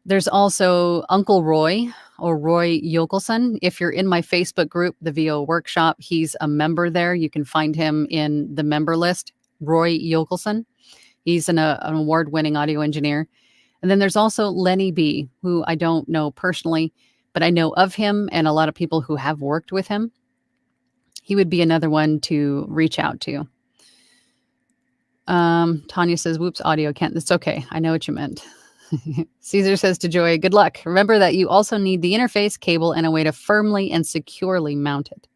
There's also Uncle Roy or Roy Yokelson. If you're in my Facebook group, the VO Workshop, he's a member there. You can find him in the member list, Roy Yokelson. He's an award-winning audio engineer. And then there's also Lenny B, who I don't know personally, but I know of him and a lot of people who have worked with him. He would be another one to reach out to. Tanya says, whoops, audio can't. It's okay. I know what you meant. Caesar says to Joy, good luck. Remember that you also need the interface, cable, and a way to firmly and securely mount it.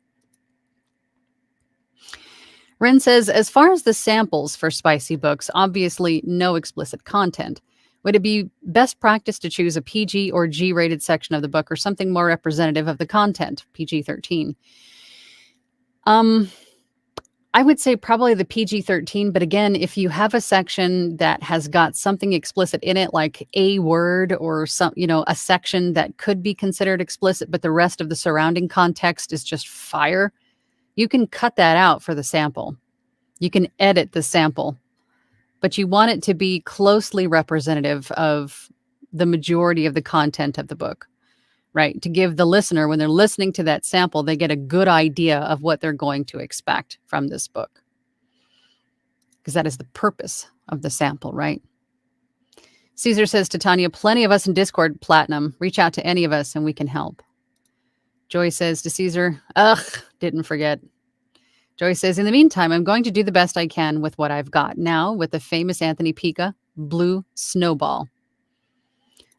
Ren says, as far as the samples for spicy books, obviously no explicit content. Would it be best practice to choose a PG or G-rated section of the book or something more representative of the content, PG-13? I would say probably the PG-13, but again, if you have a section that has got something explicit in it, like a word or some, a section that could be considered explicit, but the rest of the surrounding context is just fire, you can cut that out for the sample. You can edit the sample, but you want it to be closely representative of the majority of the content of the book. Right, to give the listener, when they're listening to that sample, they get a good idea of what they're going to expect from this book. Because that is the purpose of the sample, right? Caesar says to Tanya, plenty of us in Discord Platinum. Reach out to any of us and we can help. Joy says to Caesar, didn't forget. Joy says, in the meantime, I'm going to do the best I can with what I've got now with the famous Anthony Pica Blue Snowball.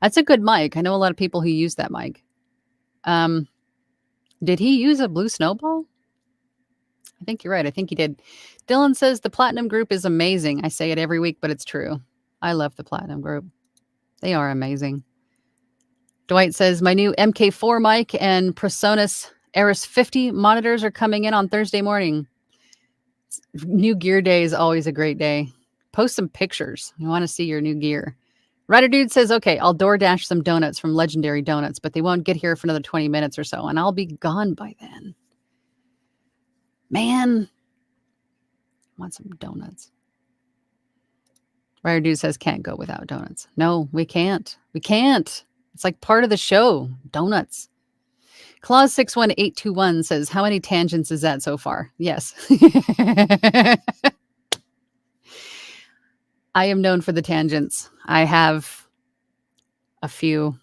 That's a good mic. I know a lot of people who use that mic. Did he use a Blue Snowball? I think you're right. I think he did. Dylan says the Platinum Group is amazing. I say it every week, but it's true. I love the Platinum Group. They are amazing. Dwight says my new MK4 mic and PreSonus Eris 50 monitors are coming in on Thursday morning. New gear day is always a great day. Post some pictures. You want to see your new gear. Ryder Dude says, okay, I'll DoorDash some donuts from Legendary Donuts, but they won't get here for another 20 minutes or so, and I'll be gone by then. Man, I want some donuts. Ryder Dude says, can't go without donuts. No, we can't. We can't. It's like part of the show. Donuts. Clause 61821 says, how many tangents is that so far? Yes. I am known for the tangents. I have a few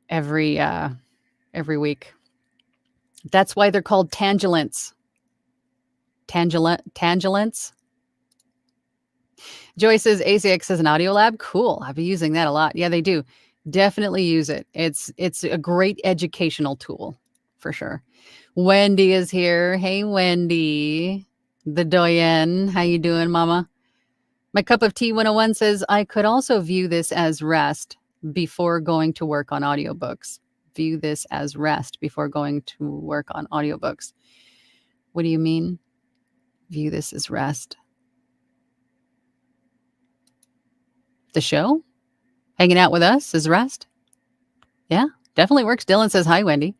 every week. That's why they're called tangulants. Tangulants. Joy says ACX is an audio lab. Cool. I've been using that a lot. Yeah, they do. Definitely use it. It's a great educational tool for sure. Wendy is here. Hey, Wendy, the doyenne. How you doing, mama? My cup of tea 101 says, I could also view this as rest before going to work on audiobooks. View this as rest before going to work on audiobooks. What do you mean? View this as rest. The show? Hanging out with us is rest? Yeah, definitely works. Dylan says, hi, Wendy.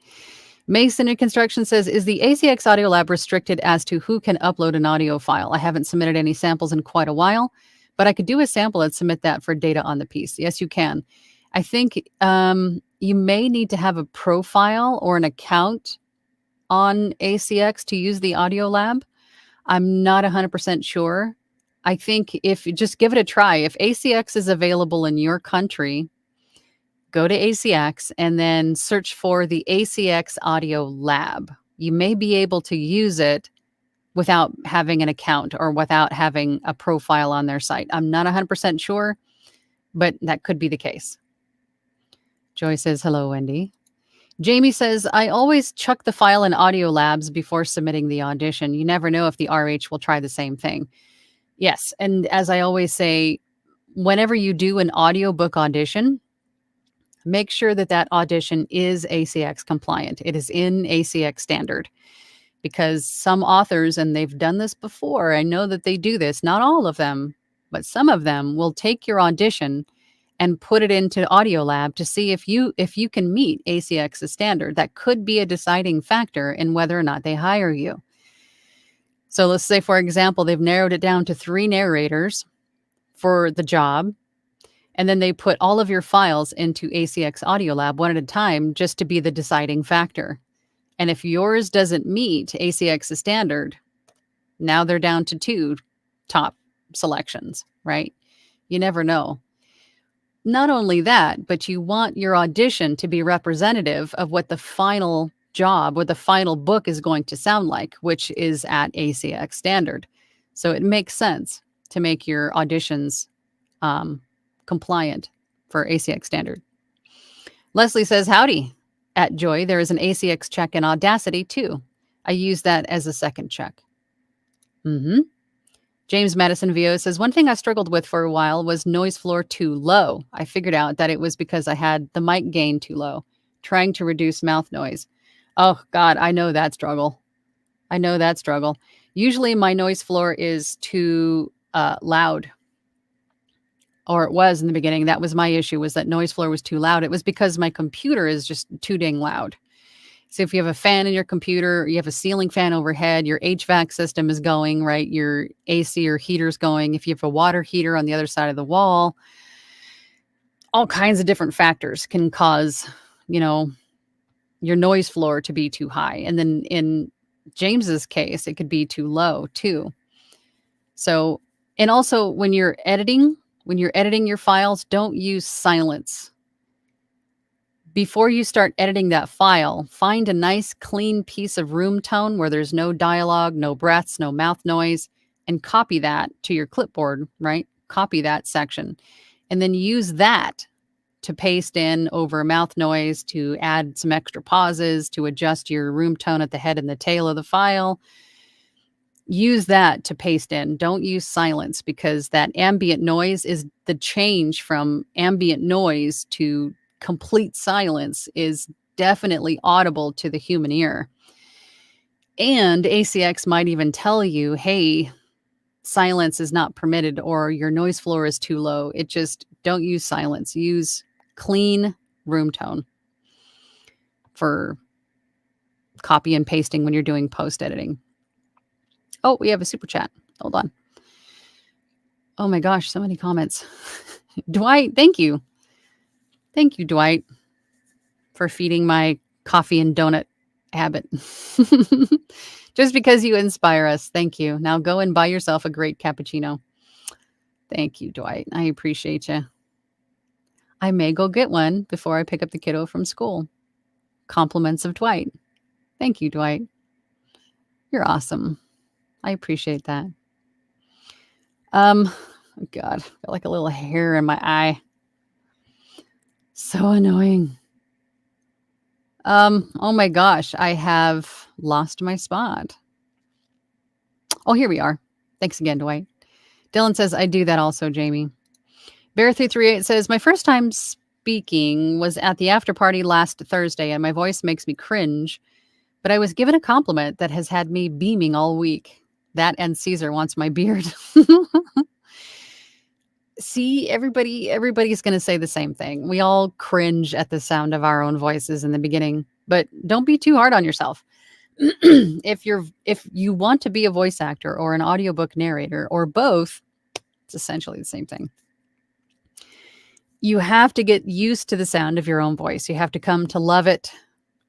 Mason in Construction says, is the ACX Audio Lab restricted as to who can upload an audio file? I haven't submitted any samples in quite a while, but I could do a sample and submit that for data on the piece. Yes, you can. I think you may need to have a profile or an account on ACX to use the Audio Lab. I'm not 100% sure. I think if you just give it a try, if ACX is available in your country, go to ACX and then search for the ACX Audio Lab. You may be able to use it without having an account or without having a profile on their site. I'm not 100% sure, but that could be the case. Joy says, hello, Wendy. Jamie says, I always chuck the file in Audio Labs before submitting the audition. You never know if the RH will try the same thing. Yes, and as I always say, whenever you do an audiobook audition, make sure that that audition is ACX compliant. It is in ACX standard, because some authors, and they've done this before, I know that they do this, not all of them, but some of them will take your audition and put it into Audio Lab to see if you can meet ACX's standard. That could be a deciding factor in whether or not they hire you. So let's say, for example, they've narrowed it down to 3 narrators for the job, and then they put all of your files into ACX Audio Lab one at a time just to be the deciding factor. And if yours doesn't meet ACX's standard, now they're down to 2 top selections, right? You never know. Not only that, but you want your audition to be representative of what the final job or the final book is going to sound like, which is at ACX standard. So it makes sense to make your auditions compliant for ACX standard. Leslie says, howdy. At Joy, there is an ACX check in Audacity too. I use that as a second check. James Madison VO says, one thing I struggled with for a while was noise floor too low. I figured out that it was because I had the mic gain too low, trying to reduce mouth noise. Oh, God, I know that struggle. Usually my noise floor is too loud. Or it was in the beginning. That was my issue, was that noise floor was too loud. It was because my computer is just too dang loud. So if you have a fan in your computer, you have a ceiling fan overhead, your HVAC system is going, right? Your AC or heater's going. If you have a water heater on the other side of the wall, all kinds of different factors can cause, your noise floor to be too high. And then in James's case, it could be too low too. So, and also when you're editing your files, don't use silence. Before you start editing that file, find a nice clean piece of room tone where there's no dialogue, no breaths, no mouth noise, and copy that to your clipboard, right? Copy that section. And then use that to paste in over mouth noise, to add some extra pauses, to adjust your room tone at the head and the tail of the file. Use that to paste in. Don't use silence, because that ambient noise is the change from ambient noise to complete silence is definitely audible to the human ear. And ACX might even tell you, hey, silence is not permitted or your noise floor is too low. It just don't use silence. Use clean room tone for copy and pasting when you're doing post editing. Oh, we have a super chat. Hold on. Oh my gosh, so many comments. Dwight, thank you. Thank you, Dwight, for feeding my coffee and donut habit. Just because you inspire us. Thank you. Now go and buy yourself a great cappuccino. Thank you, Dwight. I appreciate you. I may go get one before I pick up the kiddo from school. Compliments of Dwight. Thank you, Dwight. You're awesome. I appreciate that. Oh God, got like a little hair in my eye. So annoying. Oh my gosh, I have lost my spot. Oh, here we are. Thanks again, Dwight. Dylan says, I do that also, Jamie. Bear338 says, my first time speaking was at the after party last Thursday, and my voice makes me cringe. But I was given a compliment that has had me beaming all week. That and Caesar wants my beard. See, everybody's going to say the same thing. We all cringe at the sound of our own voices in the beginning, but don't be too hard on yourself. If you want to be a voice actor or an audiobook narrator or both, it's essentially the same thing. You have to get used to the sound of your own voice. You have to come to love it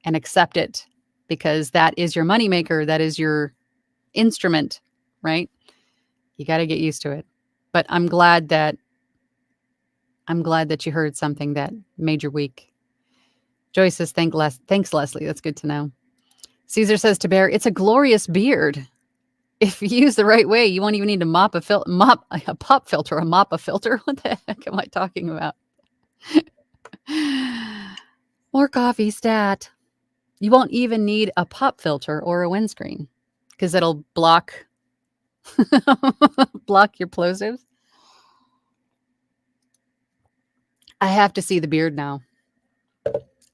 and accept it because that is your moneymaker. That is your instrument, right? You got to get used to it. But I'm glad that you heard something that made your week. Joyce says, thanks, Leslie. That's good to know. Caesar says to Bear, it's a glorious beard. If you use the right way, you won't even need to mop a pop filter, a mop a filter. What the heck am I talking about? More coffee stat. You won't even need a pop filter or a windscreen because it'll block your plosives. I have to see the beard now.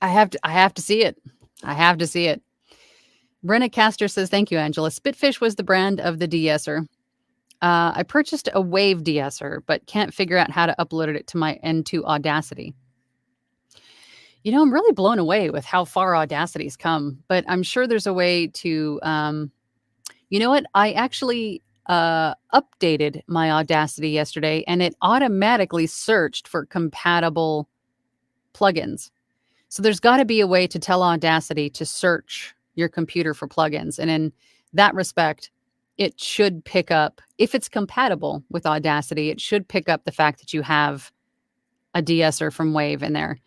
I have to see it. I have to see it. Brenna Castor says, thank you, Angela. Spitfish was the brand of the de-esser. I purchased a Wave de-esser, but can't figure out how to upload it to Audacity. You know, I'm really blown away with how far Audacity's come, but I'm sure there's a way to, you know what? I actually updated my Audacity yesterday and it automatically searched for compatible plugins. So there's got to be a way to tell Audacity to search your computer for plugins. And in that respect, it should pick up, if it's compatible with Audacity, it should pick up the fact that you have a de-esser from Wave in there.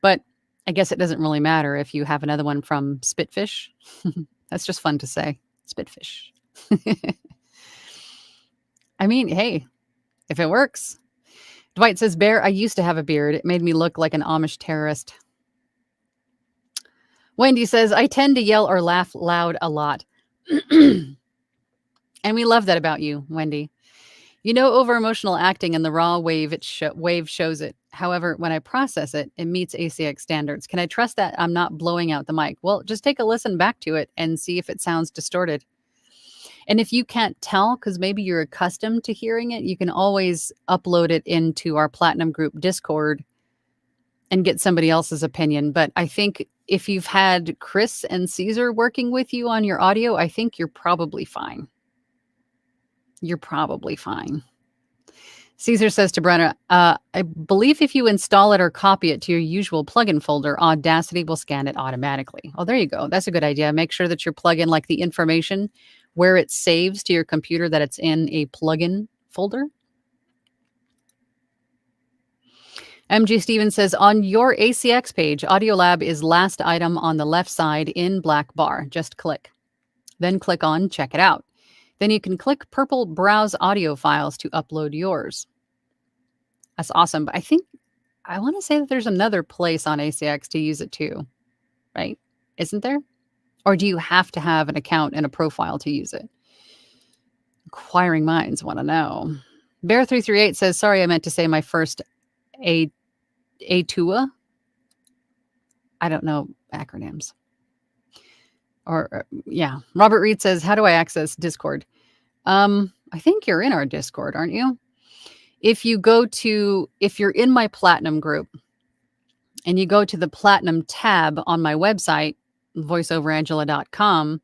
But I guess it doesn't really matter if you have another one from Spitfish. That's just fun to say. Spitfish. I mean, hey, if it works. Dwight says, Bear, I used to have a beard. It made me look like an Amish terrorist. Wendy says, I tend to yell or laugh loud a lot. And we love that about you, Wendy. You know, over emotional acting in the raw Wave, Wave shows it. However, when I process it, it meets ACX standards. Can I trust that I'm not blowing out the mic? Well, just take a listen back to it and see if it sounds distorted. And if you can't tell, because maybe you're accustomed to hearing it, you can always upload it into our Platinum Group Discord and get somebody else's opinion. But I think if you've had Chris and Caesar working with you on your audio, I think you're probably fine. You're probably fine. Caesar says to Brenna, I believe if you install it or copy it to your usual plugin folder, Audacity will scan it automatically. Oh, there you go. That's a good idea. Make sure that your plugin, like the information where it saves to your computer, that it's in a plugin folder. MG Stevens says, on your ACX page, Audiolab is last item on the left side in black bar. Just click. Then click on Check It Out. Then you can click purple Browse Audio Files to upload yours. That's awesome. But I want to say that there's another place on ACX to use it too, right? Isn't there? Or do you have to have an account and a profile to use it? Inquiring minds want to know. Bear338 says, sorry, I meant to say my first ATUA. I don't know acronyms. Or yeah. Robert Reed says, how do I access Discord? I I think you're in our Discord, aren't you? If you're in my Platinum group and you go to the Platinum tab on my website, voiceoverangela.com,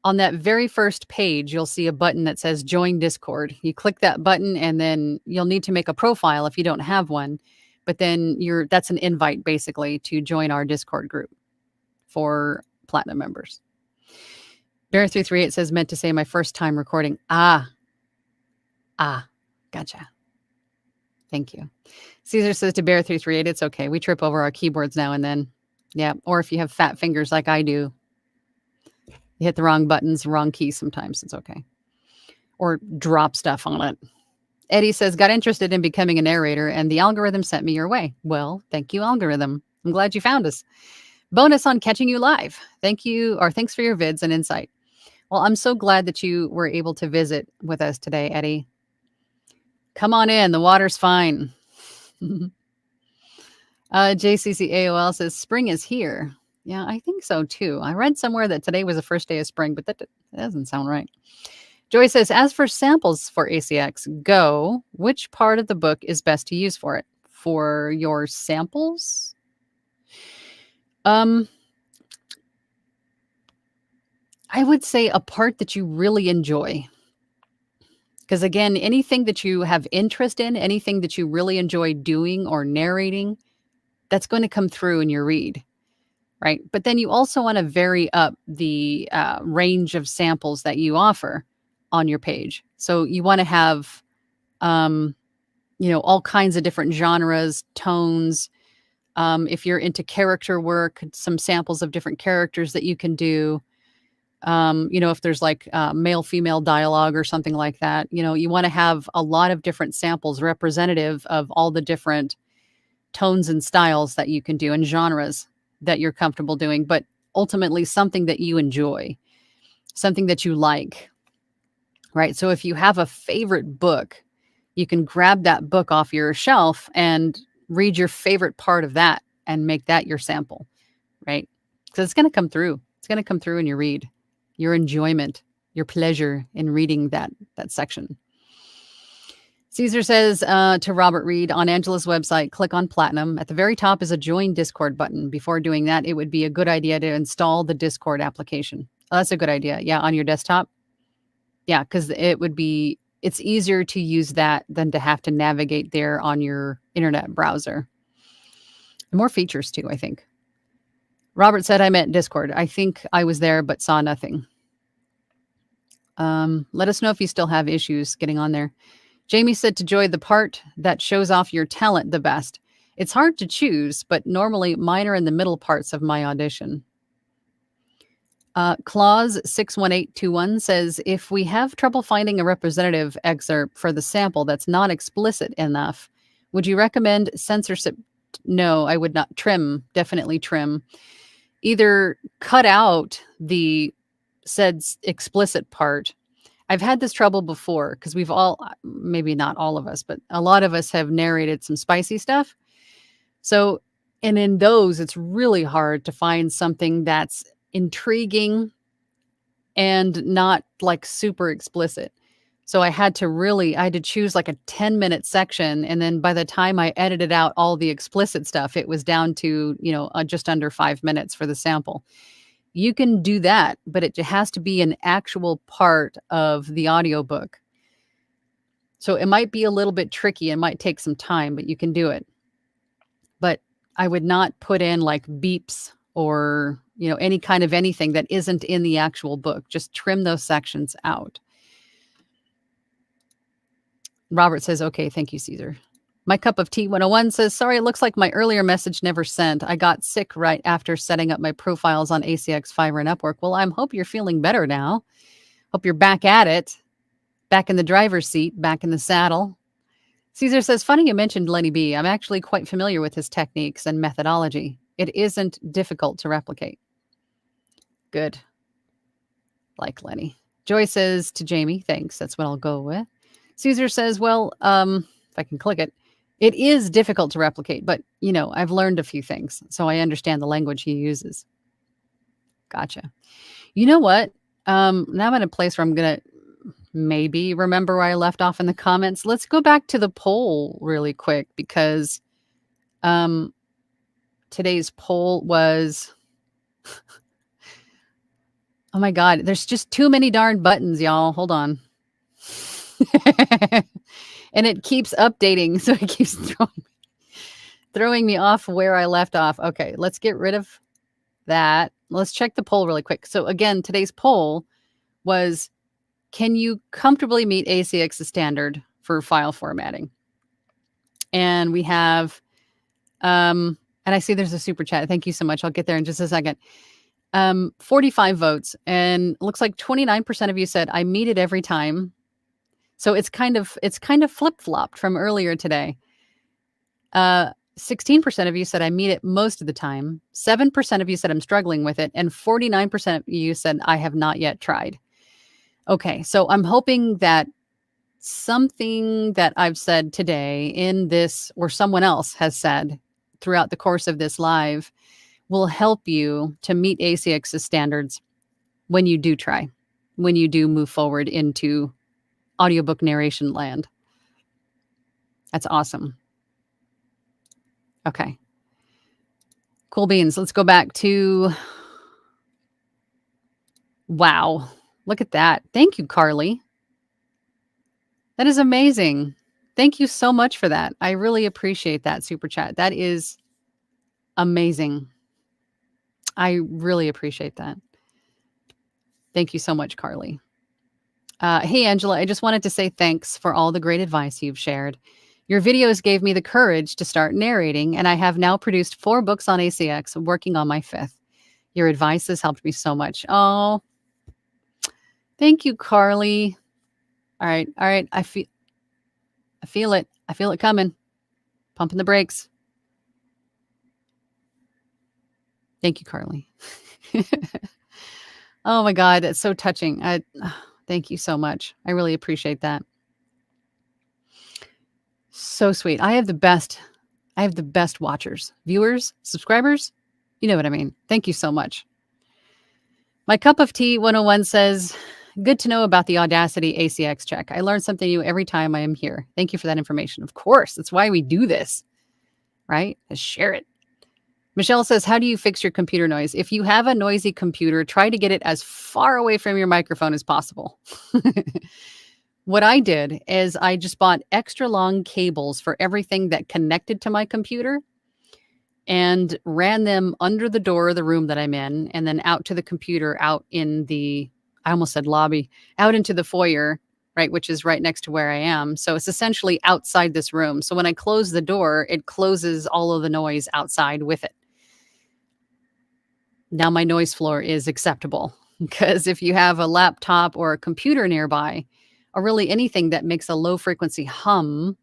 on that very first page, you'll see a button that says Join Discord. You click that button, and then you'll need to make a profile if you don't have one. But then that's an invite basically to join our Discord group for Platinum members. Bear338 says, meant to say my first time recording. Gotcha. Thank you. Caesar says to Bear338, it's okay. We trip over our keyboards now and then. Yeah. Or if you have fat fingers like I do, you hit the wrong buttons, wrong keys sometimes. It's okay. Or drop stuff on it. Eddie says, got interested in becoming a narrator and the algorithm sent me your way. Well, thank you, algorithm. I'm glad you found us. Bonus on catching you live. Thanks for your vids and insight. Well, I'm so glad that you were able to visit with us today, Eddie. Come on in. The water's fine. JCC AOL says, spring is here. Yeah, I think so too. I read somewhere that today was the first day of spring, but that doesn't sound right. Joy says, as for samples for ACX Go, which part of the book is best to use for it? For your samples? I would say a part that you really enjoy. Because again, anything that you have interest in, anything that you really enjoy doing or narrating, that's going to come through in your read, right? But then you also want to vary up the range of samples that you offer on your page. So you want to have, all kinds of different genres, tones. If you're into character work, some samples of different characters that you can do. If there's like male-female dialogue or something like that, you want to have a lot of different samples representative of all the different tones and styles that you can do and genres that you're comfortable doing, but ultimately something that you enjoy, something that you like, right? So if you have a favorite book, you can grab that book off your shelf and read your favorite part of that and make that your sample, right? Because it's going to come through. It's going to come through in your read. Your enjoyment, your pleasure in reading that section. Caesar says to Robert Reed, on Angela's website, click on Platinum. At the very top is a Join Discord button. Before doing that, it would be a good idea to install the Discord application. Oh, that's a good idea. Yeah, on your desktop. Yeah, because it's easier to use that than to have to navigate there on your internet browser. And more features too, I think. Robert said I meant Discord. I think I was there, but saw nothing. Let us know if you still have issues getting on there. Jamie said to Joy, the part that shows off your talent the best. It's hard to choose, but normally mine are in the middle parts of my audition. Claus 61821 says, if we have trouble finding a representative excerpt for the sample that's not explicit enough, would you recommend censorship? No, I would not. Trim, definitely trim. Either cut out the said explicit part. I've had this trouble before because we've all, maybe not all of us, but a lot of us have narrated some spicy stuff. So, and in those, it's really hard to find something that's intriguing and not like super explicit. So I had to choose like a 10-minute section. And then by the time I edited out all the explicit stuff, it was down to, just under 5 minutes for the sample. You can do that, but it has to be an actual part of the audiobook. So it might be a little bit tricky. It might take some time, but you can do it. But I would not put in like beeps or, any kind of anything that isn't in the actual book. Just trim those sections out. Robert says, okay, thank you, Caesar. My Cup of Tea 101 says, sorry, it looks like my earlier message never sent. I got sick right after setting up my profiles on ACX, Fiverr, and Upwork. Well, I hope you're feeling better now. Hope you're back at it, back in the driver's seat, back in the saddle. Caesar says, funny you mentioned Lenny B. I'm actually quite familiar with his techniques and methodology. It isn't difficult to replicate. Good. Like Lenny. Joy says to Jamie, thanks. That's what I'll go with. Caesar says, well, if I can click it, it is difficult to replicate, but, I've learned a few things, so I understand the language he uses. Gotcha. You know what? Now I'm in a place where I'm going to maybe remember where I left off in the comments. Let's go back to the poll really quick because today's poll was, oh my God, there's just too many darn buttons, y'all. Hold on. And it keeps updating, so it keeps throwing me off where I left off. Okay, let's get rid of that. Let's check the poll really quick. So again, today's poll was, can you comfortably meet ACX's standard for file formatting? And we have, and I see there's a super chat. Thank you so much. I'll get there in just a second. 45 votes, and it looks like 29% of you said I meet it every time. So it's kind of flip-flopped from earlier today. 16% of you said I meet it most of the time. 7% of you said I'm struggling with it, and 49% of you said I have not yet tried. Okay, so I'm hoping that something that I've said today in this, or someone else has said throughout the course of this live, will help you to meet ACX's standards when you do try, when you do move forward into audiobook narration land. That's awesome. Okay. Cool beans. Let's go back to, wow. Look at that. Thank you, Carly. That is amazing. Thank you so much for that. I really appreciate that super chat. That is amazing. I really appreciate that. Thank you so much, Carly. Hey, Angela, I just wanted to say thanks for all the great advice you've shared. Your videos gave me the courage to start narrating, and I have now produced 4 books on ACX, working on my 5th. Your advice has helped me so much. Oh, thank you, Carly. All right. I feel it. I feel it coming. Pumping the brakes. Thank you, Carly. Oh my God, that's so touching. Thank you so much. I really appreciate that. So sweet. I have the best watchers, viewers, subscribers. You know what I mean. Thank you so much. My Cup of Tea 101 says, good to know about the Audacity ACX check. I learn something new every time I am here. Thank you for that information. Of course, that's why we do this, right? Just share it. Michelle says, how do you fix your computer noise? If you have a noisy computer, try to get it as far away from your microphone as possible. What I did is I just bought extra long cables for everything that connected to my computer and ran them under the door of the room that I'm in, and then out to the computer, out in the, I almost said lobby, out into the foyer, right, which is right next to where I am. So it's essentially outside this room. So when I close the door, it closes all of the noise outside with it. Now my noise floor is acceptable, because if you have a laptop or a computer nearby, or really anything that makes a low frequency hum,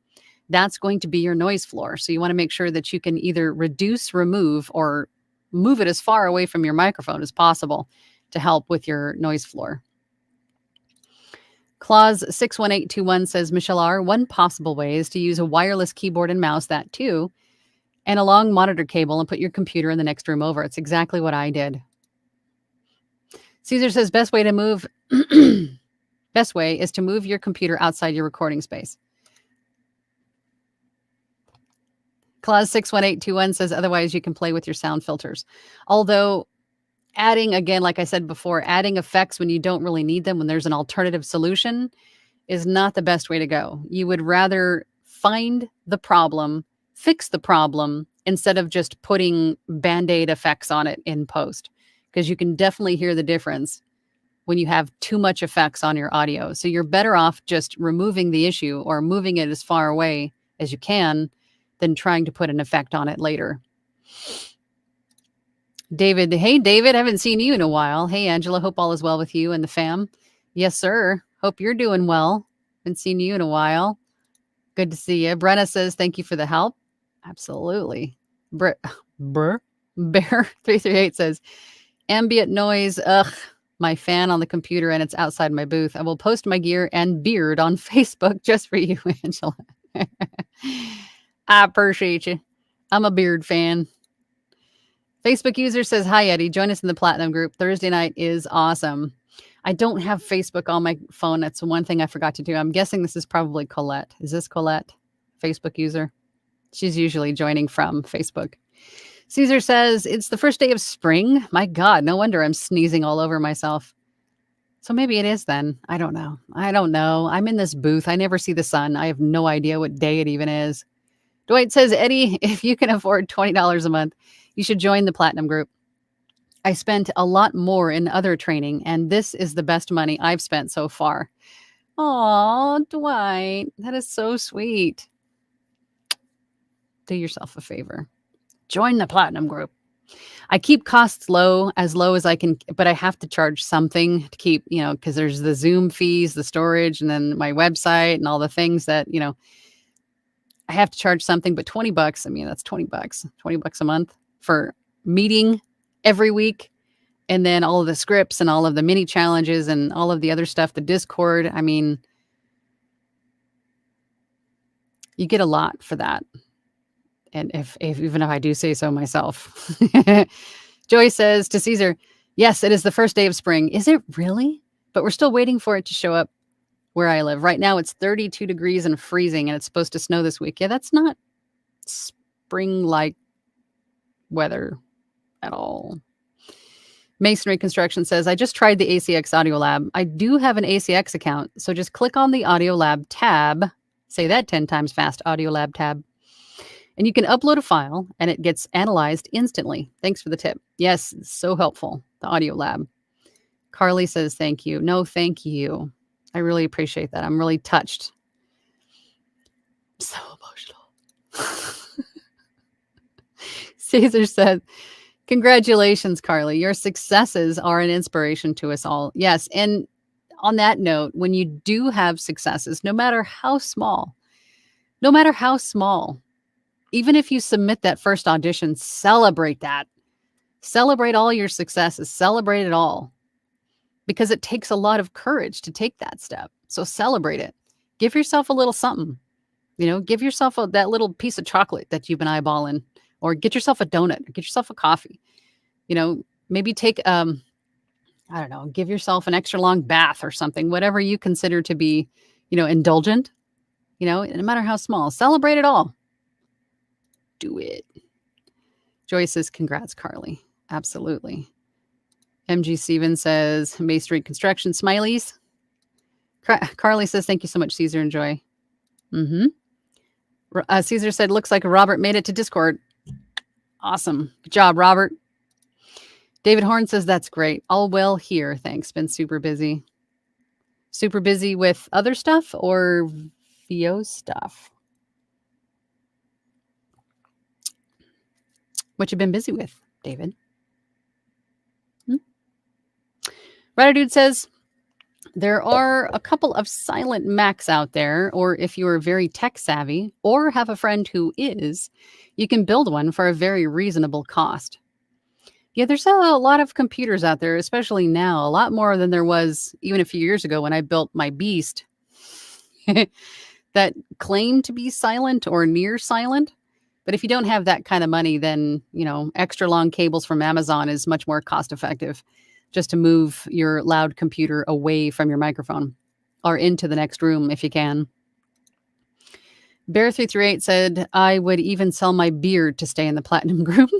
that's going to be your noise floor. So you want to make sure that you can either reduce, remove, or move it as far away from your microphone as possible to help with your noise floor. Claus 61821 says, Michelle R., one possible way is to use a wireless keyboard and mouse, that too, and a long monitor cable, and put your computer in the next room over. It's exactly what I did. Caesar says, best way is to move your computer outside your recording space. Claus 61821 says, otherwise you can play with your sound filters. Although adding, again, like I said before, adding effects when you don't really need them, when there's an alternative solution, is not the best way to go. You would rather find the problem, fix the problem, instead of just putting Band-Aid effects on it in post, because you can definitely hear the difference when you have too much effects on your audio. So you're better off just removing the issue or moving it as far away as you can than trying to put an effect on it later. David, hey, David, haven't seen you in a while. Hey, Angela, hope all is well with you and the fam. Yes, sir. Hope you're doing well. Haven't seen you in a while. Good to see you. Brenna says, thank you for the help. Absolutely. Bear 338 says, ambient noise. Ugh, my fan on the computer, and it's outside my booth. I will post my gear and beard on Facebook just for you, Angela. I appreciate you. I'm a beard fan. Facebook user says, hi, Eddie. Join us in the Platinum group. Thursday night is awesome. I don't have Facebook on my phone. That's one thing I forgot to do. I'm guessing this is probably Colette. Is this Colette, Facebook user? She's usually joining from Facebook. Caesar says, it's the first day of spring. My God, no wonder I'm sneezing all over myself. So maybe it is then. I don't know. I'm in this booth. I never see the sun. I have no idea what day it even is. Dwight says, Eddie, if you can afford $20 a month, you should join the Platinum Group. I spent a lot more in other training, and this is the best money I've spent so far. Aw, Dwight, that is so sweet. Do yourself a favor. Join the Platinum Group. I keep costs low as I can, but I have to charge something to keep, because there's the Zoom fees, the storage, and then my website and all the things that, I have to charge something, but $20, I mean, that's $20, $20 a month for meeting every week. And then all of the scripts and all of the mini challenges and all of the other stuff, the Discord. I mean, you get a lot for that. And if even if I do say so myself. Joy says to Caesar, yes, it is the first day of spring. Is it really? But we're still waiting for it to show up where I live. Right now it's 32 degrees and freezing, and it's supposed to snow this week. Yeah, that's not spring-like weather at all. Masonry Construction says, I just tried the ACX Audio Lab. I do have an ACX account, so just click on the Audio Lab tab. Say that 10 times fast, Audio Lab tab. And you can upload a file, and it gets analyzed instantly. Thanks for the tip. Yes, it's so helpful, the Audio Lab. Carly says, thank you. No, thank you. I really appreciate that. I'm really touched. I'm so emotional. Caesar said, congratulations, Carly. Your successes are an inspiration to us all. Yes. And on that note, when you do have successes, no matter how small, even if you submit that first audition, celebrate that. Celebrate all your successes. Celebrate it all. Because it takes a lot of courage to take that step. So celebrate it. Give yourself a little something. Give yourself that little piece of chocolate that you've been eyeballing. Or get yourself a donut. Or get yourself a coffee. Maybe take, give yourself an extra long bath or something. Whatever you consider to be, indulgent. No matter how small. Celebrate it all. Do it. Joy says, congrats, Carly. Absolutely. MG Stevens says, May Street Construction smileys. Carly says, thank you so much, Caesar and Joy. Caesar said, looks like Robert made it to Discord. Awesome. Good job, Robert. David Horn says, that's great. All well here. Thanks. Been super busy. Super busy with other stuff or VO stuff? What you been busy with, David? Rider Dude says, there are a couple of silent Macs out there, or if you are very tech savvy or have a friend who is, you can build one for a very reasonable cost. Yeah, there's a lot of computers out there, especially now, a lot more than there was even a few years ago when I built my beast that claimed to be silent or near silent. But if you don't have that kind of money, then, extra long cables from Amazon is much more cost effective. Just to move your loud computer away from your microphone or into the next room if you can. Bear338 said, I would even sell my beard to stay in the Platinum Group.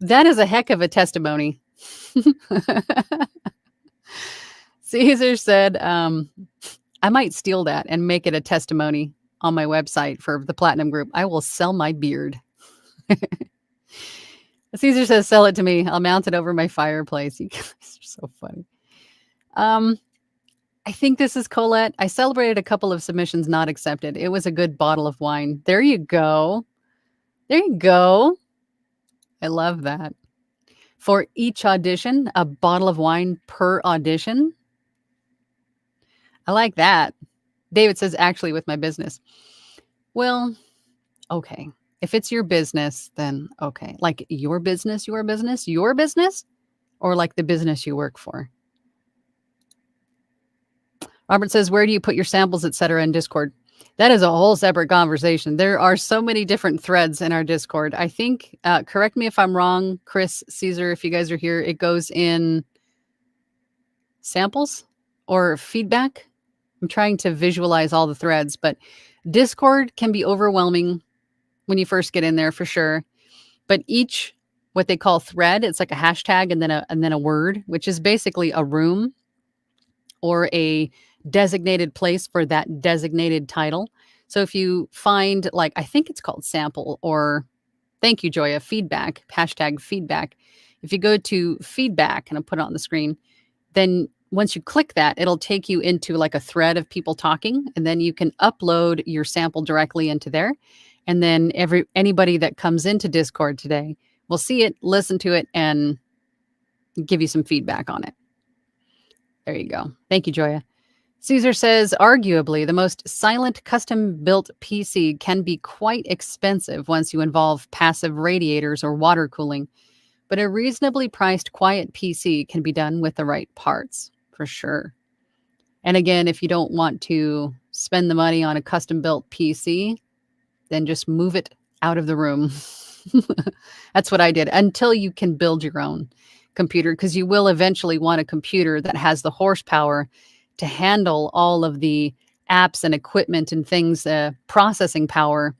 That is a heck of a testimony. Caesar said, I might steal that and make it a testimony on my website for the Platinum Group. I will sell my beard. Caesar says, sell it to me. I'll mount it over my fireplace. You guys are so funny. I think this is Colette. I celebrated a couple of submissions not accepted. It was a good bottle of wine. There you go. There you go. I love that. For each audition, a bottle of wine per audition. I like that. David says, actually, with my business. Well, okay. If it's your business, then okay. Like your business, or like the business you work for. Robert says, where do you put your samples, etc. in Discord? That is a whole separate conversation. There are so many different threads in our Discord. I think, correct me if I'm wrong, Chris, Caesar, if you guys are here, it goes in samples. or feedback. I'm trying to visualize all the threads, but Discord can be overwhelming when you first get in there for sure. But each what they call thread, it's like a hashtag and then a word, which is basically a room or a designated place for that designated title. So if you find, like, I think it's called sample, or thank you, Joya, feedback, hashtag feedback. If you go to feedback, and I'll put it on the screen, then once you click that, it'll take you into like a thread of people talking, and then you can upload your sample directly into there. And then anybody that comes into Discord today will see it, listen to it, and give you some feedback on it. There you go. Thank you, Joya. Caesar says, arguably, the most silent custom-built PC can be quite expensive once you involve passive radiators or water cooling, but a reasonably priced quiet PC can be done with the right parts, for sure. And again, if you don't want to spend the money on a custom-built PC, then just move it out of the room. That's what I did, until you can build your own computer, because you will eventually want a computer that has the horsepower to handle all of the apps and equipment and things, processing power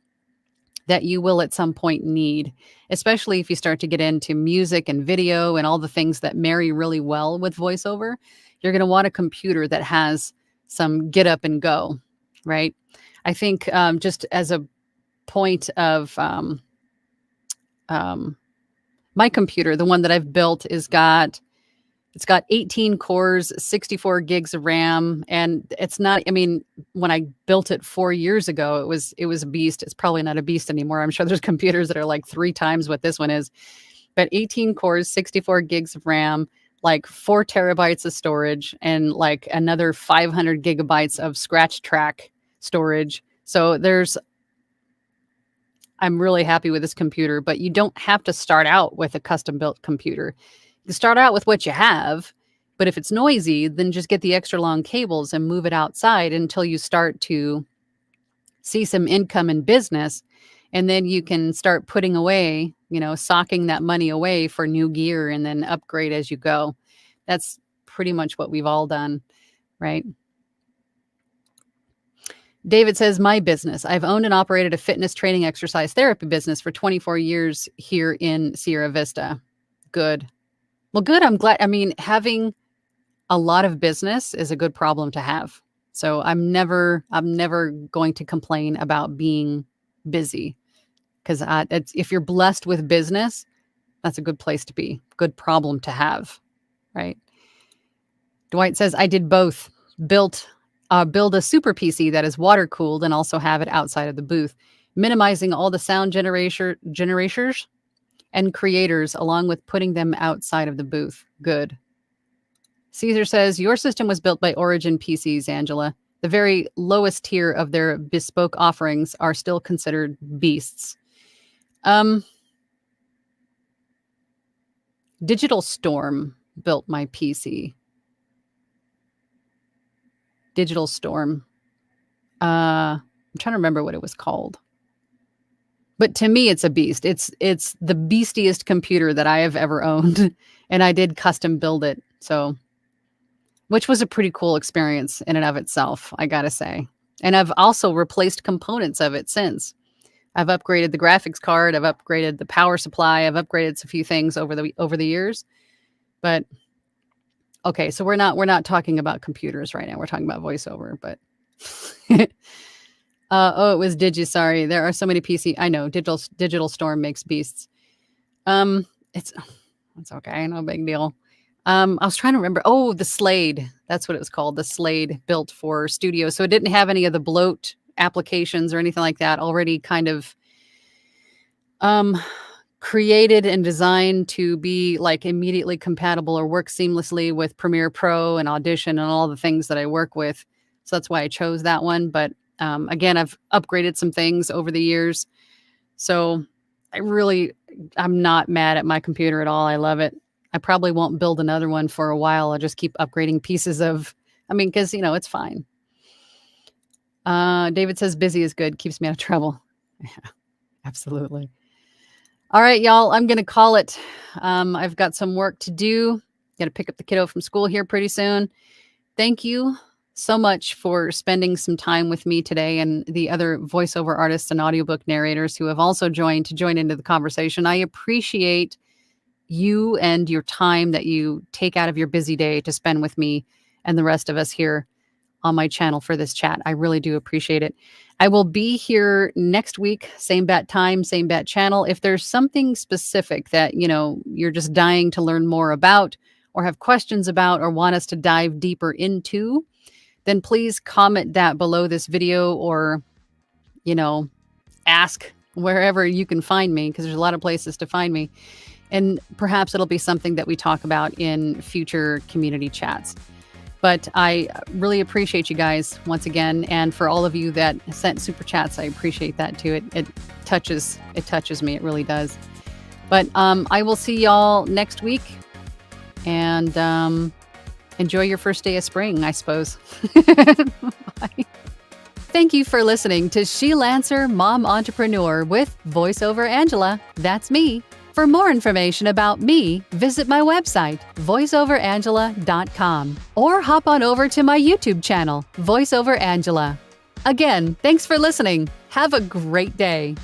that you will at some point need, especially if you start to get into music and video and all the things that marry really well with voiceover. You're going to want a computer that has some get up and go, right? I think just as a point of my computer, the one that I've built, it's got 18 cores, 64 gigs of RAM, and it's not, I mean, when I built it 4 years ago, it was a beast. It's probably not a beast anymore. I'm sure there's computers that are like 3 times what this one is. But 18 cores, 64 gigs of RAM, like 4 terabytes of storage, and like another 500 gigabytes of scratch track storage. So I'm really happy with this computer, but you don't have to start out with a custom built computer. You start out with what you have, but if it's noisy, then just get the extra long cables and move it outside until you start to see some income in business. And then you can start putting away, socking that money away for new gear and then upgrade as you go. That's pretty much what we've all done, right? David says, my business. I've owned and operated a fitness training exercise therapy business for 24 years here in Sierra Vista. Good. Well, good. I'm glad. I mean, having a lot of business is a good problem to have. So I'm never going to complain about being busy, because if you're blessed with business, that's a good place to be. Good problem to have, right? Dwight says, I did both. Build a super PC that is water cooled and also have it outside of the booth, minimizing all the sound generators and creators, along with putting them outside of the booth. Good. Caesar says, your system was built by Origin PCs, Angela. The very lowest tier of their bespoke offerings are still considered beasts. Digital Storm built my PC. Digital Storm. I'm trying to remember what it was called. But to me, it's a beast. It's the beastiest computer that I have ever owned. And I did custom build it. So, which was a pretty cool experience in and of itself, I gotta say. And I've also replaced components of it since. I've upgraded the graphics card. I've upgraded the power supply. I've upgraded a few things over the years. But okay, so we're not talking about computers right now. We're talking about voiceover. But it was Digi. Sorry, there are so many PC. I know Digital Storm makes beasts. It's okay, no big deal. I was trying to remember. Oh, the Slade. That's what it was called. The Slade, built for studio. So it didn't have any of the bloat applications or anything like that, already kind of created and designed to be like immediately compatible or work seamlessly with Premiere Pro and Audition and all the things that I work with. So that's why I chose that one. But again, I've upgraded some things over the years. So I'm not mad at my computer at all. I love it. I probably won't build another one for a while. I'll just keep upgrading pieces because, it's fine. David says busy is good. Keeps me out of trouble. Yeah, absolutely. All right, y'all, I'm going to call it. I've got some work to do. Got to pick up the kiddo from school here pretty soon. Thank you so much for spending some time with me today and the other voiceover artists and audiobook narrators who have also joined into the conversation. I appreciate you and your time that you take out of your busy day to spend with me and the rest of us here on my channel for this chat. I really do appreciate it. I will be here next week, same bat time, same bat channel. If there's something specific that, you're just dying to learn more about or have questions about or want us to dive deeper into, then please comment that below this video or, ask wherever you can find me, because there's a lot of places to find me. And perhaps it'll be something that we talk about in future community chats. But I really appreciate you guys once again. And for all of you that sent super chats, I appreciate that too. It touches me. It really does. But I will see y'all next week. And enjoy your first day of spring, I suppose. Bye. Thank you for listening to She-Lancer Mom Entrepreneur with VoiceOver Angela. That's me. For more information about me, visit my website, voiceoverangela.com, or hop on over to my YouTube channel, VoiceOver Angela. Again, thanks for listening. Have a great day.